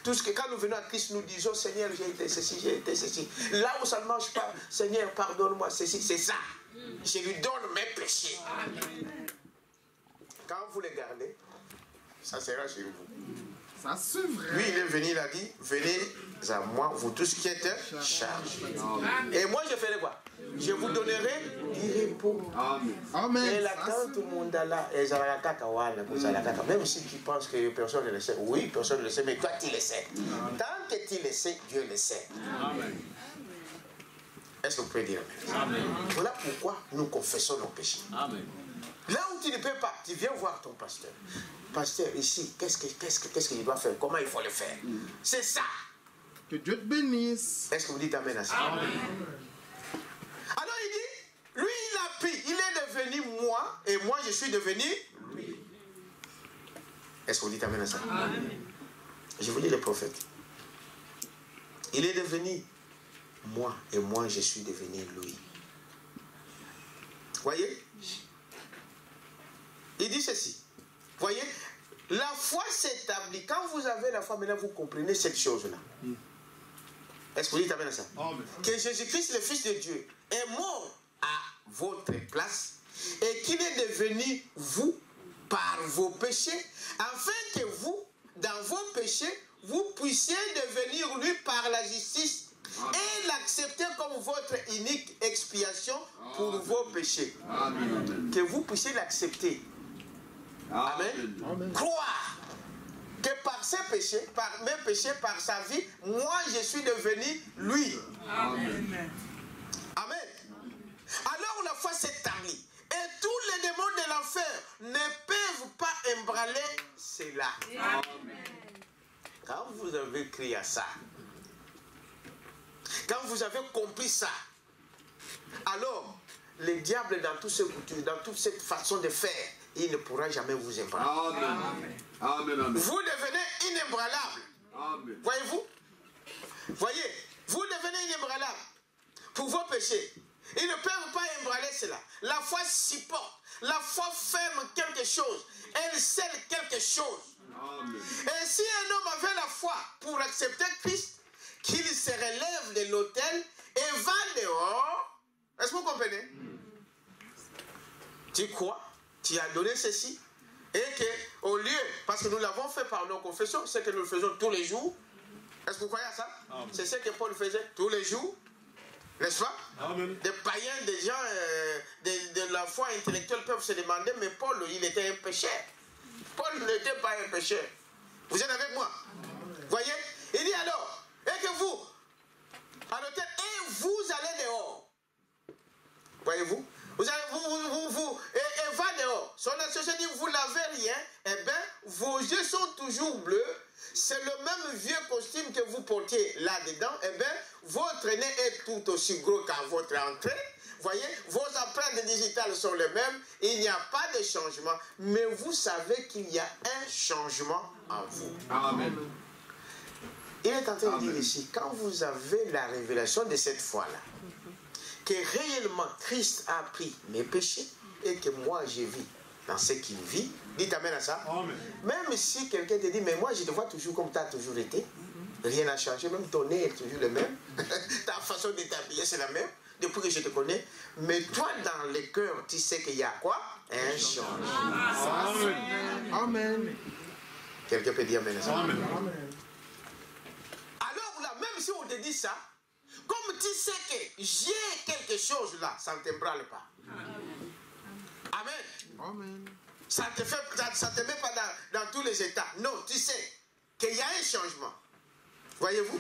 tout ce que quand nous venons à Christ, nous disons Seigneur, j'ai été ceci, j'ai été ceci. Là où ça ne marche pas, Seigneur, pardonne-moi ceci, c'est ça. Je lui donne mes péchés. Amen. Quand vous les gardez, ça sera chez vous. Ça c'est vrai. Lui, il est venu, il a dit, venez à moi, vous tous qui êtes chargés. Et moi, je ferai quoi? Je vous donnerai du repos. Amen. Et la tante Mondala, même si tu penses que personne ne le sait, oui, personne ne le sait, mais toi, tu le sais. Tant que tu le sais, Dieu le sait. Amen. Est-ce que vous pouvez dire amen? Voilà pourquoi nous confessons nos péchés. Amen. Là où tu ne peux pas, tu viens voir ton pasteur. Pasteur, ici, qu'est-ce qu'il doit faire? Comment il faut le faire? C'est ça. Que Dieu te bénisse. Est-ce que vous dites amen à ça? Amen. Alors il dit, lui il a pris, il est devenu moi, et moi je suis devenu lui. Est-ce que vous dites amen à ça? Amen. Je vous lis le prophète. Il est devenu moi, et moi je suis devenu lui. Voyez? Il dit ceci. Voyez, la foi s'établit. Quand vous avez la foi, maintenant vous comprenez cette chose-là. Est-ce que vous dites amen à ça? Amen. Que Jésus-Christ, le Fils de Dieu, est mort à votre place et qu'il est devenu vous par vos péchés, afin que vous, dans vos péchés, vous puissiez devenir lui par la justice et l'accepter comme votre unique expiation pour vos péchés. Amen. Que vous puissiez l'accepter. Amen. Amen. Croire que par ses péchés, par mes péchés, par sa vie, moi je suis devenu lui. Amen. Amen. Alors la foi s'établit. Et tous les démons de l'enfer ne peuvent pas ébranler cela. Amen. Quand vous avez crié à ça, quand vous avez compris ça, alors le diable dans toute cette façon de faire, il ne pourra jamais vous ébranler. Amen. Amen, amen. Vous devenez inébranlable. Amen. Voyez-vous? Voyez, vous devenez inébranlable pour vos péchés. Ils ne peuvent pas ébranler cela. La foi supporte. La foi ferme quelque chose. Elle scelle quelque chose. Amen. Et si un homme avait la foi pour accepter Christ, qu'il se relève de l'autel et va dehors. Est-ce que vous comprenez? Tu crois? Tu as donné ceci, et que au lieu, parce que nous l'avons fait par nos confessions, c'est que nous le faisons tous les jours. Est-ce que vous croyez à ça? C'est ce que Paul faisait tous les jours, n'est-ce pas? Amen. Des païens, des gens de la foi intellectuelle peuvent se demander, mais Paul, il était un pécheur. Paul n'était pas un pécheur. Vous êtes avec moi? Voyez? Il dit alors, et que vous, à l'hôtel, et vous allez dehors. Voyez-vous? Vous allez, et va dehors. Son associé dit, vous n'avez rien, eh bien, vos yeux sont toujours bleus. C'est le même vieux costume que vous portiez là-dedans. Eh bien, votre nez est tout aussi gros qu'à votre entrée. Voyez, vos empreintes digitales sont les mêmes. Il n'y a pas de changement. Mais vous savez qu'il y a un changement en vous. Amen. Il est en train de dire ici, quand vous avez la révélation de cette foi-là, que réellement Christ a pris mes péchés et que moi je vis dans ce qu'il vit, dites amen à ça. Amen. Même si quelqu'un te dit, mais moi je te vois toujours comme tu as toujours été, rien n'a changé, même ton nez est toujours le même, ta façon de t'habiller c'est la même, depuis que je te connais, mais toi dans le cœur, tu sais qu'il y a quoi? Un changement. Amen. Amen. Quelqu'un peut dire amen à ça. Amen. Alors là, même si on te dit ça, comme tu sais que j'ai quelque chose là, ça ne t'ébranle pas. Amen. Amen. Ça ne te met pas dans tous les états. Non, tu sais qu'il y a un changement. Voyez-vous?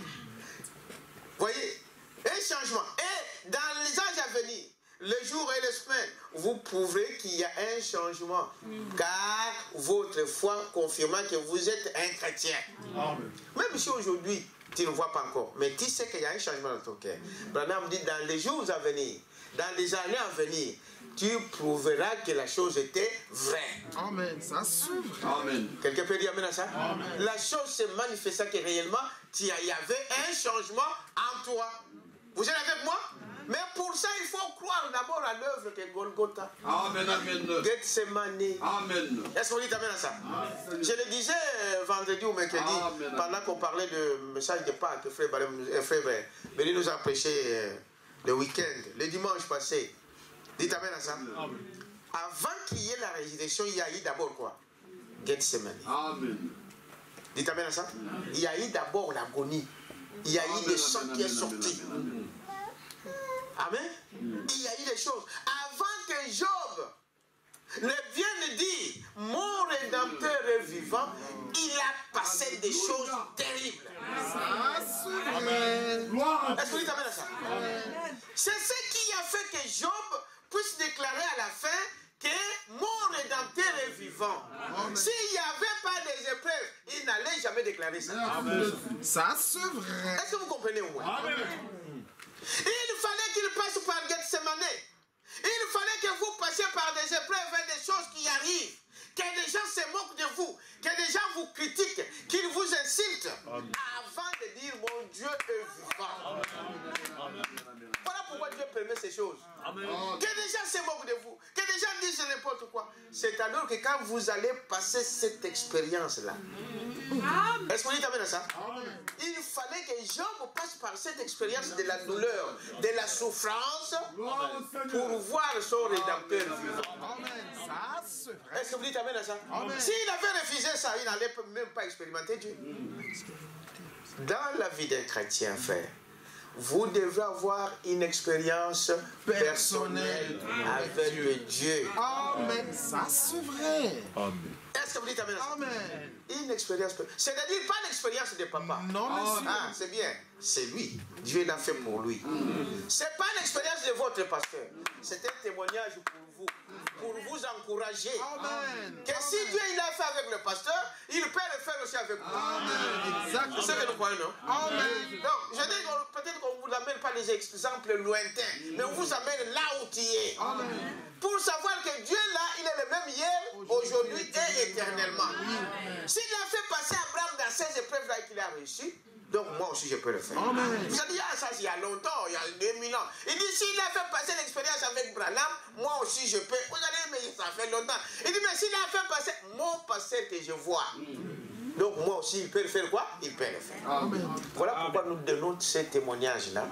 Voyez? Un changement. Et dans les âges à venir, les jours et les semaines, vous prouverez qu'il y a un changement. Car votre foi confirme que vous êtes un chrétien. Amen. Même si aujourd'hui, tu ne vois pas encore, mais tu sais qu'il y a un changement dans ton cœur. Branham dit dans les jours à venir, dans les années à venir, tu prouveras que la chose était vraie. Amen. Ça s'ouvre. Amen. Quelqu'un peut dire amen à ça? Amen. La chose se manifesta que réellement, il y avait un changement en toi. Vous êtes avec moi? Mais pour ça, il faut croire d'abord à l'œuvre que Golgotha. Amen, amen. Gethsemane. Amen. Est-ce qu'on dit amen à ça? Amen. Je le disais vendredi ou mercredi, amen, pendant qu'on parlait de message de Pâques, frère Béli nous a prêché le week-end, le dimanche passé. Dites amen à ça. Amen. Avant qu'il y ait la résurrection, il y a eu d'abord quoi? Gethsemane. Amen. Dites amen à ça. Amen. Il y a eu d'abord l'agonie. Il y a eu des sang qui est sorti. Amen. Il y a eu des choses. Avant que Job ne vienne dire mon Rédempteur est vivant, il a passé des choses terribles. Amen. Est-ce que vous dites amen à ça? C'est ce qui a fait que Job puisse déclarer à la fin que mon Rédempteur est vivant. S'il n'y avait pas des épreuves, il n'allait jamais déclarer ça. Amen. Ça c'est vrai. Est-ce que vous comprenez au moins? Amen. Il fallait qu'il passe par Gethsemane. Il fallait que vous passiez par des épreuves et des choses qui arrivent. Que des gens se moquent de vous. Que des gens vous critiquent. Qu'ils vous insultent. Amen. Avant de dire mon Dieu est vivant. Amen. Voilà pourquoi Dieu permet ces choses. Amen. Que des gens se moquent de vous. Que des gens disent n'importe quoi. C'est alors que quand vous allez passer cette expérience-là. Est-ce qu'on dit amen à ça? Amen. Il fallait que Job passe par cette expérience de la douleur, de la souffrance, pour voir son Rédempteur vivant. Est-ce que vous dites amen à ça? S'il avait refusé ça, il n'allait même pas expérimenter Dieu. Dans la vie d'un chrétien, frère, vous devez avoir une expérience personnelle avec Dieu. Amen. Ça c'est vrai. Amen. Est-ce que vous dites amen? Amen. Une expérience, c'est-à-dire pas l'expérience de papa. Non, ah, c'est bien. C'est lui. Dieu l'a fait pour lui. C'est pas l'expérience de votre pasteur. C'est un témoignage pour vous encourager. Amen. Que si Dieu il l'a fait avec le pasteur, il peut le faire aussi avec vous. Amen. Exactement. C'est ce que nous croyons, non? Amen. Donc, je dis peut-être qu'on ne vous amène pas des exemples lointains, mais on vous amène là où tu es. Amen. Pour savoir que Dieu là, il est le même hier, aujourd'hui et éternellement. S'il a fait passer Abraham dans ces épreuves-là et qu'il a réussi, donc moi aussi je peux le faire. Amen. Vous avez dit, ah ça il y a longtemps, il y a 2000 ans. Il dit, s'il a fait passer l'expérience avec Branham, moi aussi je peux. Vous allez dire, mais ça fait longtemps. Il dit, mais s'il a fait passer mon passé que je vois. Donc moi aussi, il peut le faire quoi? Il peut le faire. Amen. Voilà pourquoi nous donnons ces témoignages-là,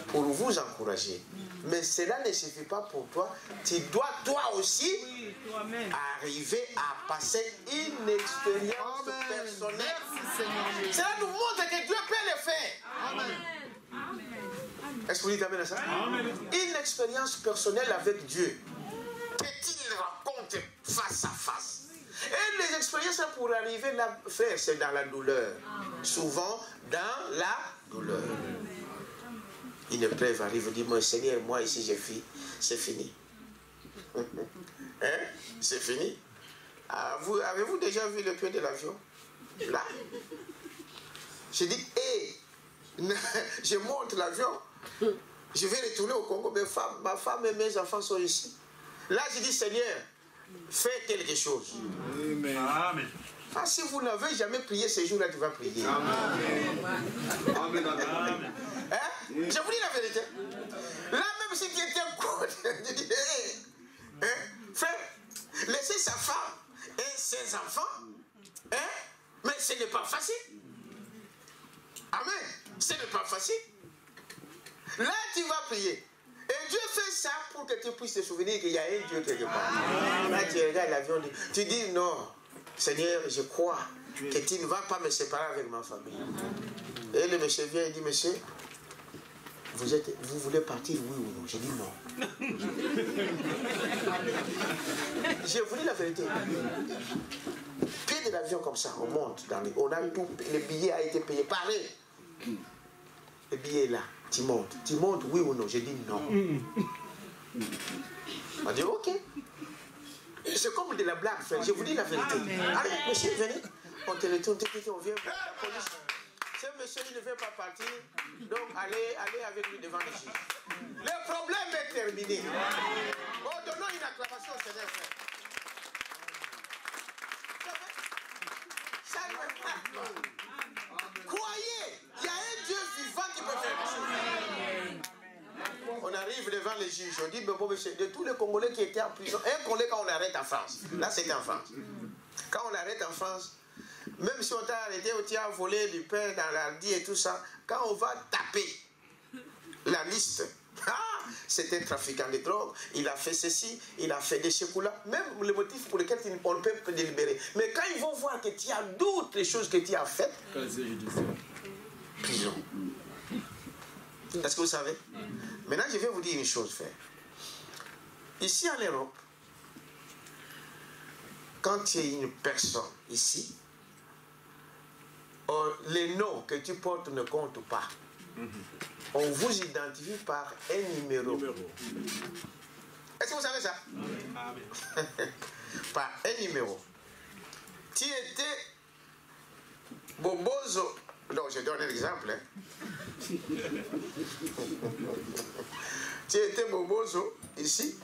pour vous encourager. Mais cela ne suffit pas pour toi. Tu dois toi aussi arriver à passer une expérience personnelle. Cela nous montre que Dieu peut le faire. Amen. Est-ce que vous dites amen à ça? Amen. Une expérience personnelle avec Dieu que tu racontes face à face. Et les expériences pour arriver là, frère, c'est dans la douleur. Amen. Souvent dans la douleur. Une épreuve arrive, dit, moi Seigneur, moi ici j'ai fini, c'est fini. Hein? C'est fini. Avez-vous déjà vu le pied de l'avion? Là. Je dis, hé, je monte l'avion, je vais retourner au Congo, ma femme et mes enfants sont ici. Là, je dis, Seigneur, fais quelque chose. Amen. Amen. Ah, si vous n'avez jamais prié ce jour-là, tu vas prier. Amen. Amen. Amen. Hein? Je vous dis la vérité. Là, même si tu étais court, tu dis, hein? Frère, laisser sa femme et ses enfants, hein? Mais ce n'est pas facile. Amen. Ce n'est pas facile. Là, tu vas prier. Et Dieu fait ça pour que tu puisses te souvenir qu'il y a un Dieu quelque part. Là, tu regardes l'avion, tu dis non, Seigneur, je crois que tu ne vas pas me séparer avec ma famille. Et le monsieur vient et dit, monsieur, vous voulez partir, oui ou non? J'ai dit non. J'ai voulu la vérité. Pied de l'avion comme ça, on monte, on a tout, le billet a été payé, pareil. Le billet est là, tu montes, oui ou non? J'ai dit non. On dit ok. C'est comme de la blague, frère. Je vous dis la vérité. Allez, monsieur, venez. On te retourne, on vient. La police. Ce monsieur, il ne veut pas partir, donc allez avec lui devant le juge. Le problème est terminé. Oh, donnons une acclamation au Seigneur, frère. Ça ne veut pas. Croyez, il y a un Dieu vivant qui peut faire des choses. On arrive devant les juges, on dit, mais bon, monsieur, de tous les Congolais qui étaient en prison, un Congolais quand on arrête en France, là c'était en France. Quand on arrête en France, même si on t'a arrêté, on t'a volé du pain dans l'ardi et tout ça, quand on va taper la liste, c'est un trafiquant de drogue, il a fait ceci, il a fait des chocolats, même le motif pour lequel on ne peut pas délibérer. Mais quand ils vont voir que tu as d'autres choses que tu as faites, prison. Est-ce que vous savez? Maintenant, je vais vous dire une chose, frère. Ici en Europe, quand tu es une personne ici, les noms que tu portes ne comptent pas. On vous identifie par un numéro. Est-ce que vous savez ça? Par un numéro. Tu étais Bobozo. Non, je donne un exemple. Hein. Tu étais Bobozo ici.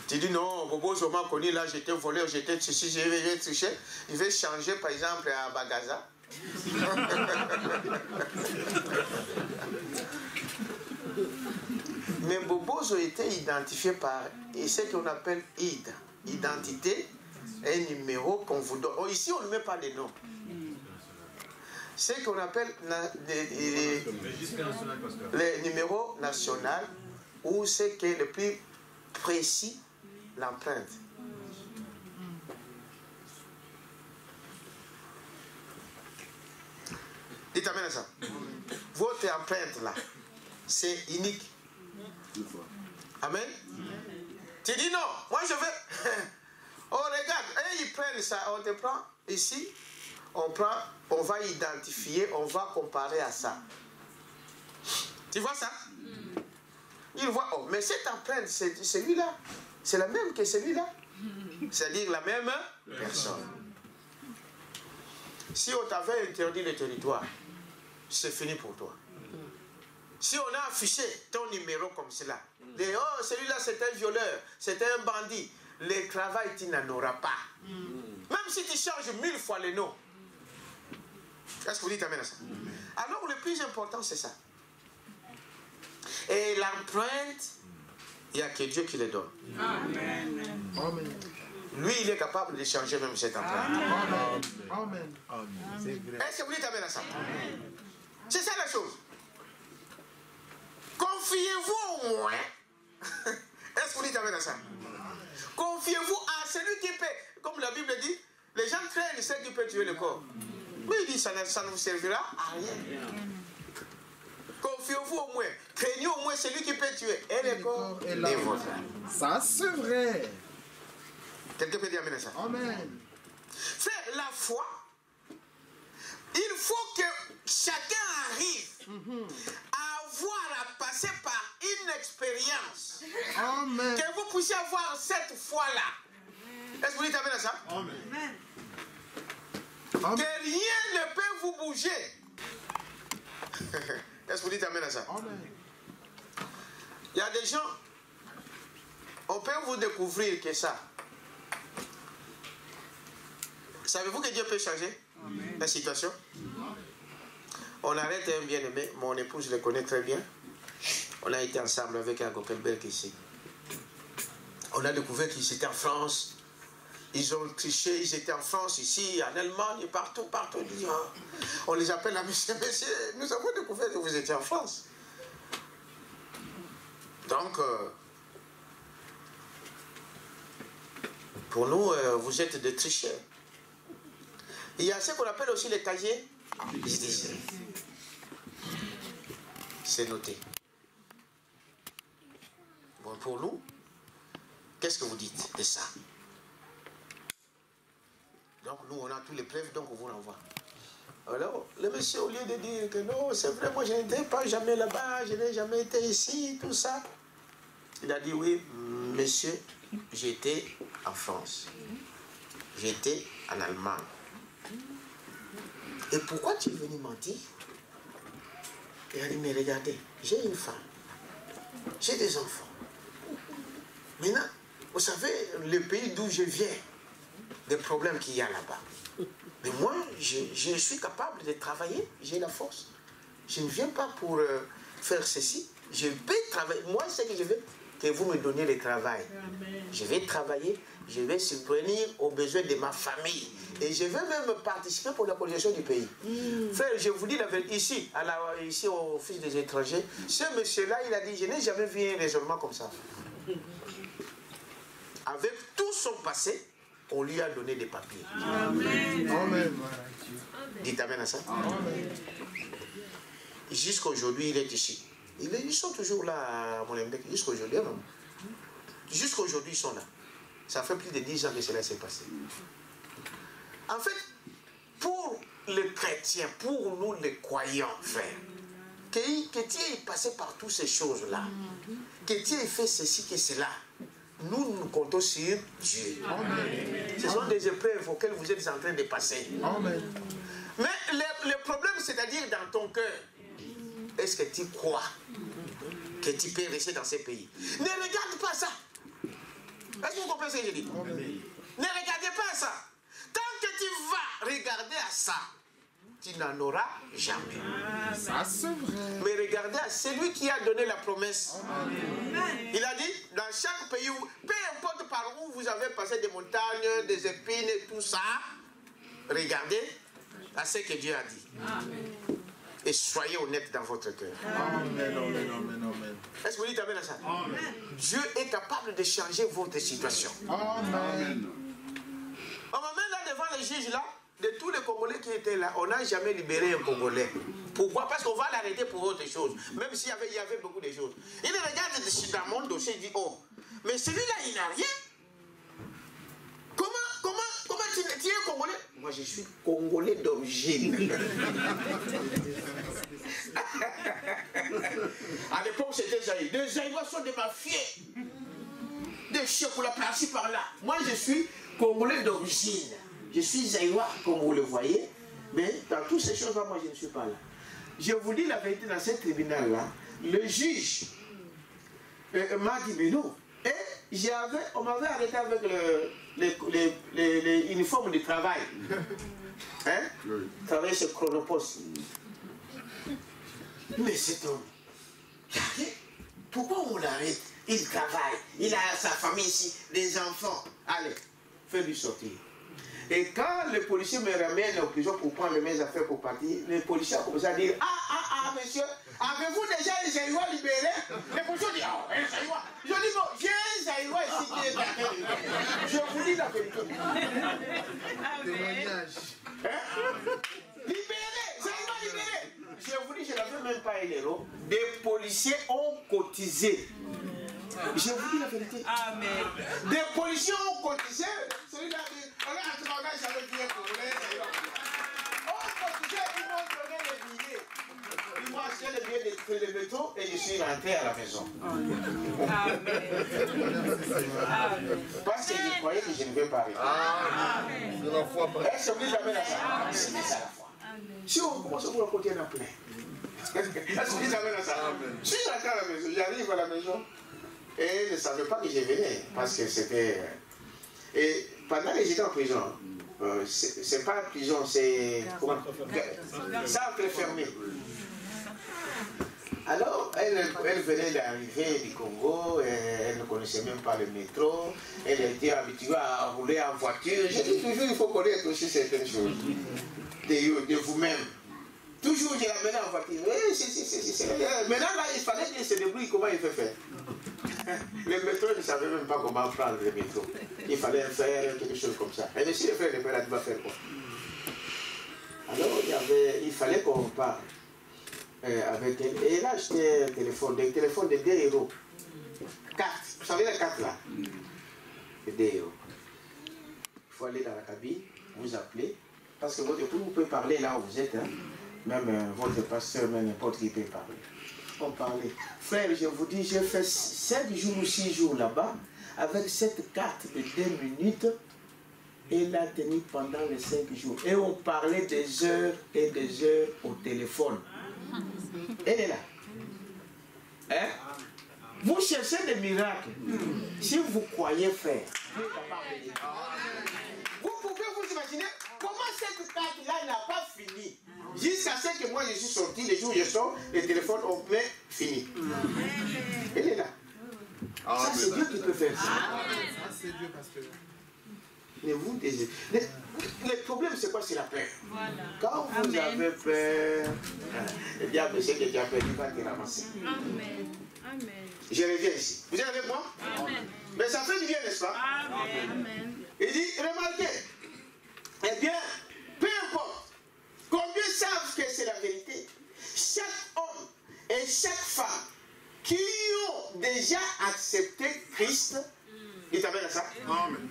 Tu dis non, Bobozo m'a connu là, j'étais voleur, j'étais triché, je vais tricher. Je vais changer par exemple à Bagaza. Mais Bobozo était identifié par ce qu'on appelle ID, identité, un numéro qu'on vous donne. Oh, ici, on ne met pas les noms. C'est qu'on appelle les numéros nationaux, ou c'est qui est le plus précis, l'empreinte. Dites amen à ça. Votre empreinte là, c'est unique. Amen. Tu dis non, moi je veux. Oh regarde, et ils prennent ça, on te prend ici, on va identifier, on va comparer à ça. Tu vois ça? Il voit, oh, mais cette empreinte, c'est celui-là. C'est la même que celui-là. C'est-à-dire la même personne. Si on t'avait interdit le territoire, c'est fini pour toi. Si on a affiché ton numéro comme cela, oh, celui-là c'est un violeur, c'est un bandit, le travail tu n'en auras pas. Même si tu changes 1000 fois le nom. Est-ce que vous dites amen à ça? Alors le plus important c'est ça. Et l'empreinte, il n'y a que Dieu qui le donne. Amen. Amen. Lui, il est capable de changer même cette empreinte. Amen. Amen. Est-ce que vous dites amen à ça? C'est ça la chose. Confiez-vous au moins. Est-ce que vous dites amen à ça? Confiez-vous à celui qui peut. Comme la Bible dit, les gens craignent celui qui peut tuer le corps. Mais il dit, ça ne vous servira à rien. Confiez-vous au moins. Craignez au moins celui qui peut tuer. Et le corps est votre. Ça, c'est vrai. Quelqu'un peut dire amen à ça? Amen. Frère, la foi, il faut que chacun arrive à passer par une expérience. Amen. Que vous puissiez avoir cette foi-là. Est-ce que vous dites amen à ça? Amen. Que rien ne peut vous bouger. Est-ce que vous dites amen à ça? Amen. Il y a des gens, on peut vous découvrir que ça. Savez-vous que Dieu peut changer la situation? On arrête un bien-aimé, mon épouse le connaît très bien. On a été ensemble avec un Gockelberg ici. On a découvert qu'ils étaient en France. Ils ont triché, ils étaient en France, ici, en Allemagne, partout. On les appelle là, monsieur, nous avons découvert que vous étiez en France. Donc, pour nous, vous êtes des tricheurs. Il y a ce qu'on appelle aussi les casiers judiciaires. C'est noté. Bon, pour nous, qu'est-ce que vous dites de ça? Donc nous, on a tous les preuves, donc on vous l'envoie. Alors, le monsieur, au lieu de dire que non, c'est vrai, moi je n'étais pas jamais là-bas, je n'ai jamais été ici, tout ça. Il a dit oui, monsieur, j'étais en France. J'étais en Allemagne. Et pourquoi tu es venu mentir? Il a dit, mais regardez, j'ai une femme, j'ai des enfants. Maintenant, vous savez, le pays d'où je viens, des problèmes qu'il y a là-bas. Mais moi, je suis capable de travailler, j'ai la force. Je ne viens pas pour faire ceci. Je vais travailler. Moi, ce que je veux, que vous me donniez le travail. Je vais travailler, je vais subvenir aux besoins de ma famille. Et je vais même participer pour la colonisation du pays. Frère, je vous dis la vérité, ici au Office des étrangers, ce monsieur-là, il a dit, je n'ai jamais vu un raisonnement comme ça. Avec tout son passé, on lui a donné des papiers. Amen. Amen. Dites amen à ça. Jusqu'à aujourd'hui, il est ici. Ils sont toujours là à Molenbeek. Jusqu'à aujourd'hui, non? Jusqu'à aujourd'hui, ils sont là. Ça fait plus de 10 ans que cela s'est passé. En fait, pour les chrétiens, pour nous les croyants, frère, que Dieu est passé par toutes ces choses-là, que Dieu ait fait ceci, que cela, nous comptons sur Dieu. Amen. Ce sont des épreuves auxquelles vous êtes en train de passer. Amen. Mais le problème, c'est-à-dire dans ton cœur, est-ce que tu crois que tu peux rester dans ces pays? Ne regarde pas ça. Est-ce que vous comprenez ce que je dis? Amen. Ne regardez pas ça. Tant que tu vas regarder à ça, tu n'en auras jamais. Ça, c'est vrai. Mais regardez à celui qui a donné la promesse. Amen. Il a dit, dans chaque pays, peu importe par où vous avez passé des montagnes, des épines et tout ça, regardez à ce que Dieu a dit. Amen. Et soyez honnête dans votre cœur. Amen, amen, amen, amen. Est-ce que vous dites amen à ça? Amen. Dieu est capable de changer votre situation. Amen. On va mettre là devant les juges là, de tous les Congolais qui étaient là, on n'a jamais libéré un Congolais. Pourquoi? Parce qu'on va l'arrêter pour autre chose. Même s'il y avait beaucoup de choses. Il regarde dans mon dossier, il dit, oh, mais celui-là, il n'a rien. Comment tu es Congolais? Moi, je suis Congolais d'origine. À l'époque, c'était Zaïre. Des Zaïrois sont des mafieux. Des chocolats par-ci par-là. Moi, je suis Congolais d'origine. Je suis Zaïrois, comme vous le voyez. Mais dans toutes ces choses-là, moi, je ne suis pas là. Je vous dis la vérité, dans ce tribunal-là, le juge m'a dit, mais non. Et on m'avait arrêté avec les uniformes de travail. Hein? Oui. Travailler sur Chronopost. Mais cet homme, pourquoi on l'arrête? Il travaille, il a sa famille ici, des enfants. Allez, fais-lui sortir. Et quand le policier me ramène en prison pour prendre mes affaires pour partir, le policier a commencé à dire, monsieur, avez-vous déjà un Zaïrois libéré? Le policier dit, un Zaïrois. Je dis, bon, j'ai un Zaïrois ici qui est en train de libérer. Je vous dis la vérité. Témoignage. Libéré, Zaïrois libéré. Je vous dis, je n'avais même pas un héros. Des policiers ont cotisé. Je vous dis la vérité. Amen. Des policiers ont cotisé. Celui-là dit, on a jamais bien pour les. On cotisé, ils m'ont donné les billets. Ils m'ont acheté les billets de métro et je suis rentré à la maison. Amen. Parce que je croyais que je ne vais pas arriver. Amen. De la foi. Est-ce que vous dites amen à ça? C'est ça la foi. Si on commence à vous raconter un plein. Est-ce que vous dites amen à ça? Je suis rentré à la maison, j'arrive à la maison. Et je ne savais pas que je venais, parce que c'était... Et pendant que j'étais en prison, c'est pas prison, c'est... Comment? Centre fermé. Alors, elle venait d'arriver du Congo, elle ne connaissait même pas le métro, elle était habituée à rouler en voiture. Je dis toujours, il faut connaître aussi certaines choses de vous-même. Toujours, je l'amenais en voiture. Maintenant, là, il fallait qu'il se débrouille comment il fait faire. Le métro, il ne savait même pas comment prendre le métro. Il fallait faire quelque chose comme ça. Et si le frère de père, il va faire quoi? Alors, il fallait qu'on parle avec elle. Et là, j'étais un téléphone, des téléphones de 2 euros. 4. Vous savez les 4 là? De 2 euros. Il faut aller dans la cabine, vous appelez. Parce que vous pouvez parler là où vous êtes. Hein? Même votre pasteur, même n'importe qui peut parler. On parlait. Frère, je vous dis, j'ai fait 5 jours ou 6 jours là-bas avec cette carte de 2 minutes. Elle a tenu pendant les 5 jours. Et on parlait des heures et des heures au téléphone. Elle est là. Hein? Vous cherchez des miracles. Si vous croyez faire, vous pouvez vous imaginer comment cette carte-là n'a pas fini. Jusqu'à ce que moi je suis sorti, les jours où je sors, le téléphone au plein fini. Elle est là. Ça, c'est Dieu qui peut faire ça. Ça, c'est Dieu, pasteur. Mais vous, le problème, c'est quoi? C'est la peur. Voilà. Quand vous avez peur, le diable sait que tu as perdu, il va te ramasser. Amen. Amen. Je reviens ici. Vous êtes avec moi? Amen. Mais ça fait du bien, n'est-ce pas? Amen. Il dit, remarquez, eh bien, peu importe combien savent que c'est la vérité, chaque homme et chaque femme qui ont déjà accepté Christ, il t'amène à ça? Amen.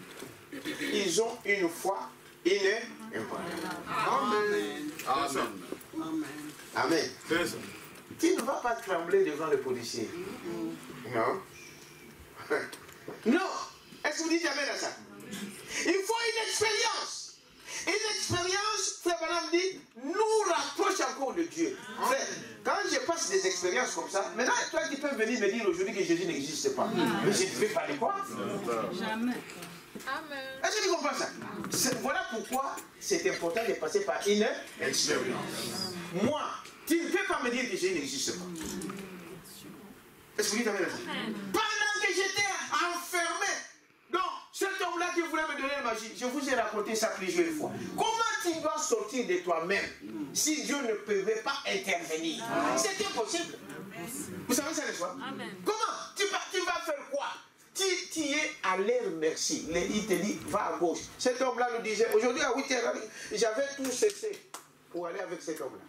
Ils ont une foi inébranlable. Amen. Amen. Amen. C'est ça. Tu ne vas pas trembler devant le policier. Non. Non. Est-ce que vous dites amen à ça? Il faut une expérience. Une expérience, Frère Branham dit, nous rapproche encore de Dieu. Frère, quand je passe des expériences comme ça, maintenant, toi tu peux venir me dire aujourd'hui que Jésus n'existe pas. Mais je ne vais pas le croire. Jamais. Est-ce que tu comprends ça? Voilà pourquoi c'est important de passer par une expérience. Moi, tu ne peux pas me dire que Jésus n'existe pas. Est-ce que vous dites amen à ça? Pendant que j'étais enfermé, donc cet homme-là qui voulait me donner la magie, je vous ai raconté ça plusieurs fois. Comment tu dois sortir de toi-même si Dieu ne pouvait pas intervenir? C'est impossible. Vous savez ça, n'est-ce pas? Comment tu vas faire quoi? Tu es à l'air merci. Il te dit, va à gauche. Cet homme-là nous disait, aujourd'hui à 8h, j'avais tout cessé pour aller avec cet homme-là.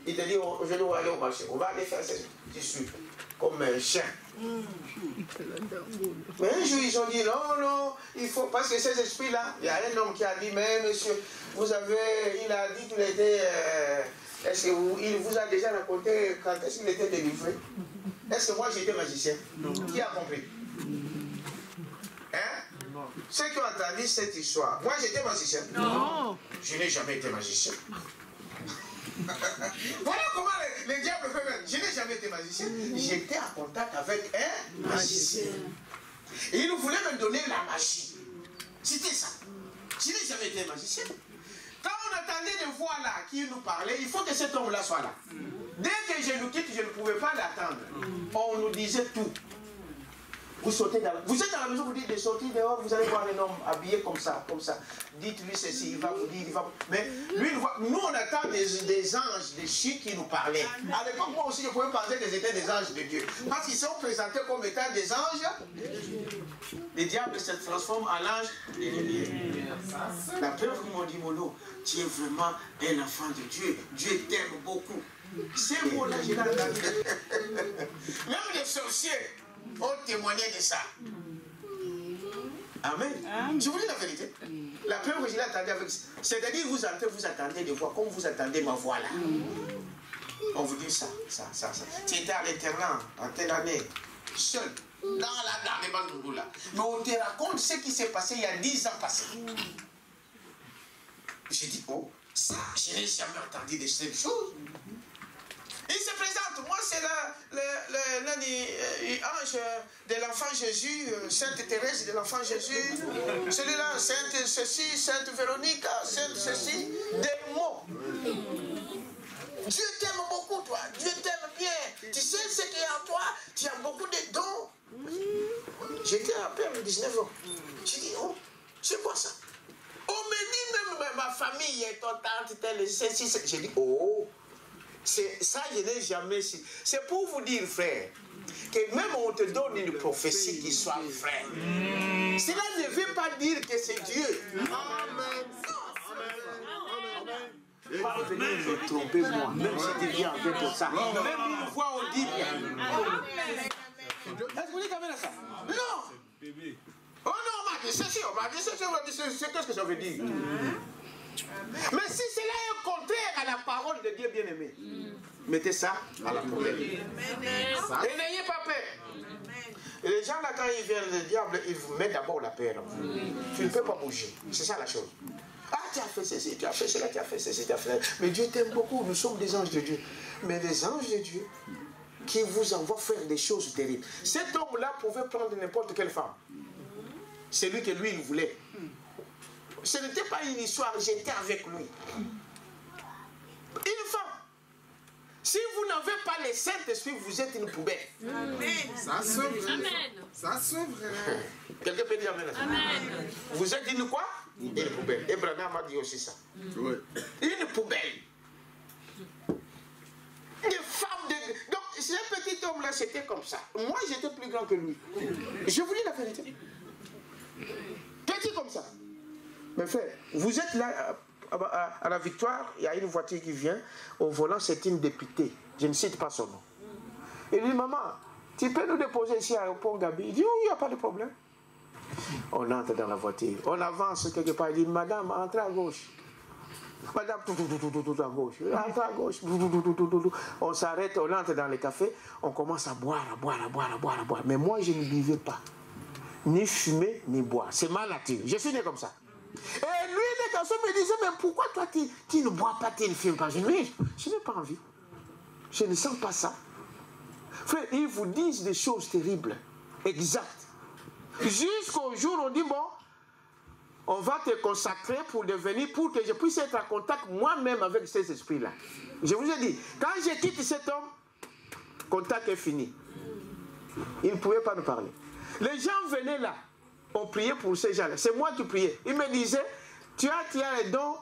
Il te dit, aujourd'hui on va aller au marché, on va aller faire ce tissu, comme un chien. Mais un jour ils ont dit, non, il faut, parce que ces esprits-là, il y a un homme qui a dit, mais monsieur, il a dit qu'il était, est-ce qu'il vous a déjà raconté quand est-ce qu'il était délivré? Est-ce que moi j'étais magicien? Non. Qui a compris? Hein? Non. Ceux qui ont entendu cette histoire, moi j'étais magicien? Non. Je n'ai jamais été magicien. Voilà comment les diables peuvent être. Je n'ai jamais été magicien. J'étais en contact avec un magicien. Et il voulait me donner la magie. C'était ça. Je n'ai jamais été magicien. Quand on attendait des voix là qui nous parlaient, il faut que cet homme-là soit là. Dès que je nous quitte, je ne pouvais pas l'attendre. On nous disait tout. Vous êtes dans la maison, vous dites de sortir dehors, vous allez voir un homme habillé comme ça. Dites-lui ceci, il va vous dire, Mais lui, nous on attend des anges, des chiens qui nous parlaient. À l'époque, moi aussi, je pouvais penser qu'ils étaient des anges de Dieu. Parce qu'ils sont présentés comme étant des anges. Les diables se transforment en anges de lumière. La preuve qu'ils m'ont dit, Molo, tu es vraiment un enfant de Dieu. Dieu t'aime beaucoup. Ces mots-là, je l'ai entendu. Même les sorciers ont témoigné de ça. Amen. Je vous dis la vérité. La preuve que je l'ai entendu avec... C'est-à-dire vous attendez des voix comme vous attendez ma voix là. On vous dit ça. Tu étais à l'internat en telle année, seul, dans les bandes là. Mais on te raconte ce qui s'est passé il y a 10 ans passés. J'ai dit, oh, ça, je n'ai jamais entendu de ces choses. Il se présente, moi c'est l'ange de l'enfant Jésus, Sainte Thérèse de l'enfant Jésus, celui-là, Sainte ceci, Sainte Véronique, Sainte ceci, des mots. Dieu t'aime beaucoup, toi, Dieu t'aime bien, tu sais ce qu'il y a en toi, tu as beaucoup de dons. J'étais à peine 19 ans, j'ai dit, oh, c'est quoi ça? On me dit même ma famille, ton tante, telle, ceci, j'ai dit, oh. Ça, je n'ai jamais su. C'est pour vous dire, frère, que même on te donne une prophétie qui soit vraie. Cela ne veut pas dire que c'est Dieu. Amen. Pas venir me tromper, moi, même si tu viens avec ça. Même une fois, on dit est-ce que vous dites amen à ça? Non. Oh non, on m'a dit ceci, on m'a dit ceci, on m'a dit ceci. Qu'est-ce que ça veut dire? Mais si cela est contraire à la parole de Dieu bien-aimé, mettez ça à la poubelle. Et n'ayez pas peur. Et les gens là, quand ils viennent, le diable, il vous met d'abord la paix. Tu ne peux pas bouger. C'est ça la chose. Ah, tu as fait ceci, tu as fait cela, tu as fait ceci, tu as fait cela. Mais Dieu t'aime beaucoup, nous sommes des anges de Dieu. Mais les anges de Dieu qui vous envoient faire des choses terribles. Cet homme-là pouvait prendre n'importe quelle femme. C'est lui que lui, il voulait. Ce n'était pas une histoire, j'étais avec lui. Une femme. Si vous n'avez pas le Saint-Esprit, vous êtes une poubelle. Amen. Ça sauverait. Amen. Ça sauverait. Quelqu'un peut dire amen à ça. Amen. Vous êtes une quoi? Une poubelle. Et Branham m'a dit aussi ça. Ouais. Une poubelle. Une femme de... Donc, ce petit homme-là, c'était comme ça. Moi, j'étais plus grand que lui. Je vous dis la vérité. Petit comme ça. Mais frère, vous êtes là à la Victoire, il y a une voiture qui vient. Au volant, c'est une députée. Je ne cite pas son nom. Il dit, maman, tu peux nous déposer ici à l'aéroport Gabi? Il dit, oui, il n'y a pas de problème. On entre dans la voiture. On avance quelque part. Il dit, madame, entrez à gauche. Madame, tout à gauche. Entrez à gauche. On s'arrête, on entre dans le café. On commence à boire, à boire, à boire, à boire, à boire. Mais moi, je ne buvais pas. Ni fumer, ni boire. C'est ma nature. Je suis né comme ça. Et lui, les garçons me disaient, mais pourquoi toi, tu ne bois pas, tu ne fumes pas? Je n'ai pas envie. Je ne sens pas ça. Frère, ils vous disent des choses terribles, exactes. Jusqu'au jour où on dit, bon, on va te consacrer pour devenir, pour que je puisse être en contact moi-même avec ces esprits-là. Je vous ai dit, quand je quitte cet homme, contact est fini. Il ne pouvait pas nous parler. Les gens venaient là, on priait pour ces gens-là. C'est moi qui priais. Ils me disaient, tu as les dons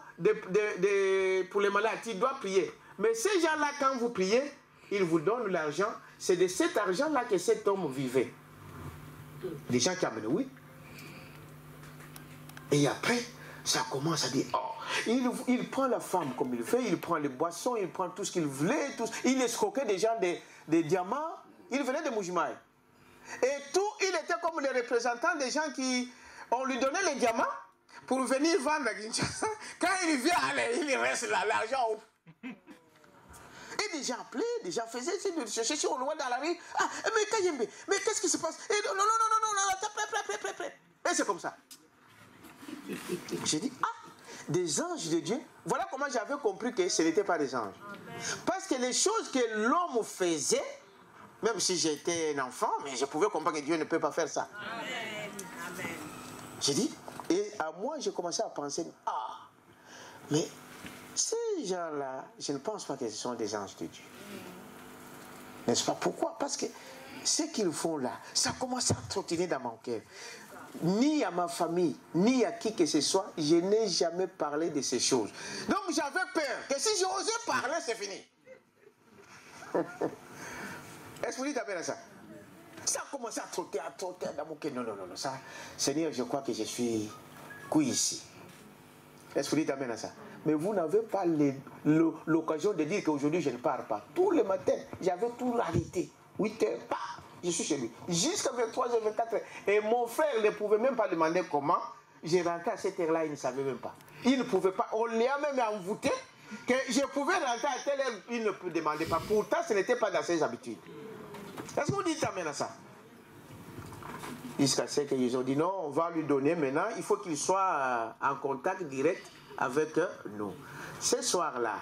pour les malades, tu dois prier. Mais ces gens-là, quand vous priez, ils vous donnent l'argent. C'est de cet argent-là que cet homme vivait. Les gens qui amenaient, oui. Et après, ça commence à dire, oh, il prend la femme comme il fait, il prend les boissons, il prend tout ce qu'il voulait, il escroquait des gens des diamants. Il venait de Moujimaï. Et tout, il était comme les représentants des gens qui... On lui donnait les diamants pour venir vendre à Kinshasa. Quand il vient, allez, il reste là, l'argent. Et des gens appelaient, des gens faisaient, de chercher au loin dans la rue. Ah, mais Kayembe, mais qu'est-ce qui se passe? Et non, prêt. Et c'est comme ça. J'ai dit, des anges de Dieu. Voilà comment j'avais compris que ce n'était pas des anges. Parce que les choses que l'homme faisait, même si j'étais un enfant, mais je pouvais comprendre que Dieu ne peut pas faire ça. Amen. Amen. J'ai dit, et à moi, j'ai commencé à penser, mais ces gens-là, je ne pense pas que ce sont des anges de Dieu. N'est-ce pas? Pourquoi? Parce que ce qu'ils font là, ça commence à trottiner dans mon cœur. Ni à ma famille, ni à qui que ce soit, je n'ai jamais parlé de ces choses. Donc j'avais peur que si j'osais parler, c'est fini. Est-ce que vous dites à ça? Ça a commencé à trotter dans mon cœur. Non, ça, Seigneur, je crois que je suis couillé ici. Est-ce que vous dites amen à ça? Mais vous n'avez pas l'occasion de dire qu'aujourd'hui je ne pars pas. Tous les matins, j'avais tout arrêté. 8 heures, je suis chez lui. Jusqu'à 23h, 24h. Et mon frère ne pouvait même pas demander comment. J'ai rentré à cette heure-là, il ne savait même pas. Il ne pouvait pas. On l'a même envoûté que je pouvais rentrer à telle heure, il ne demandait pas. Pourtant, ce n'était pas dans ses habitudes. Est-ce que vous dites amen à ça? Jusqu'à ce qu'ils ont dit non, on va lui donner maintenant, il faut qu'il soit en contact direct avec nous. Ce soir-là,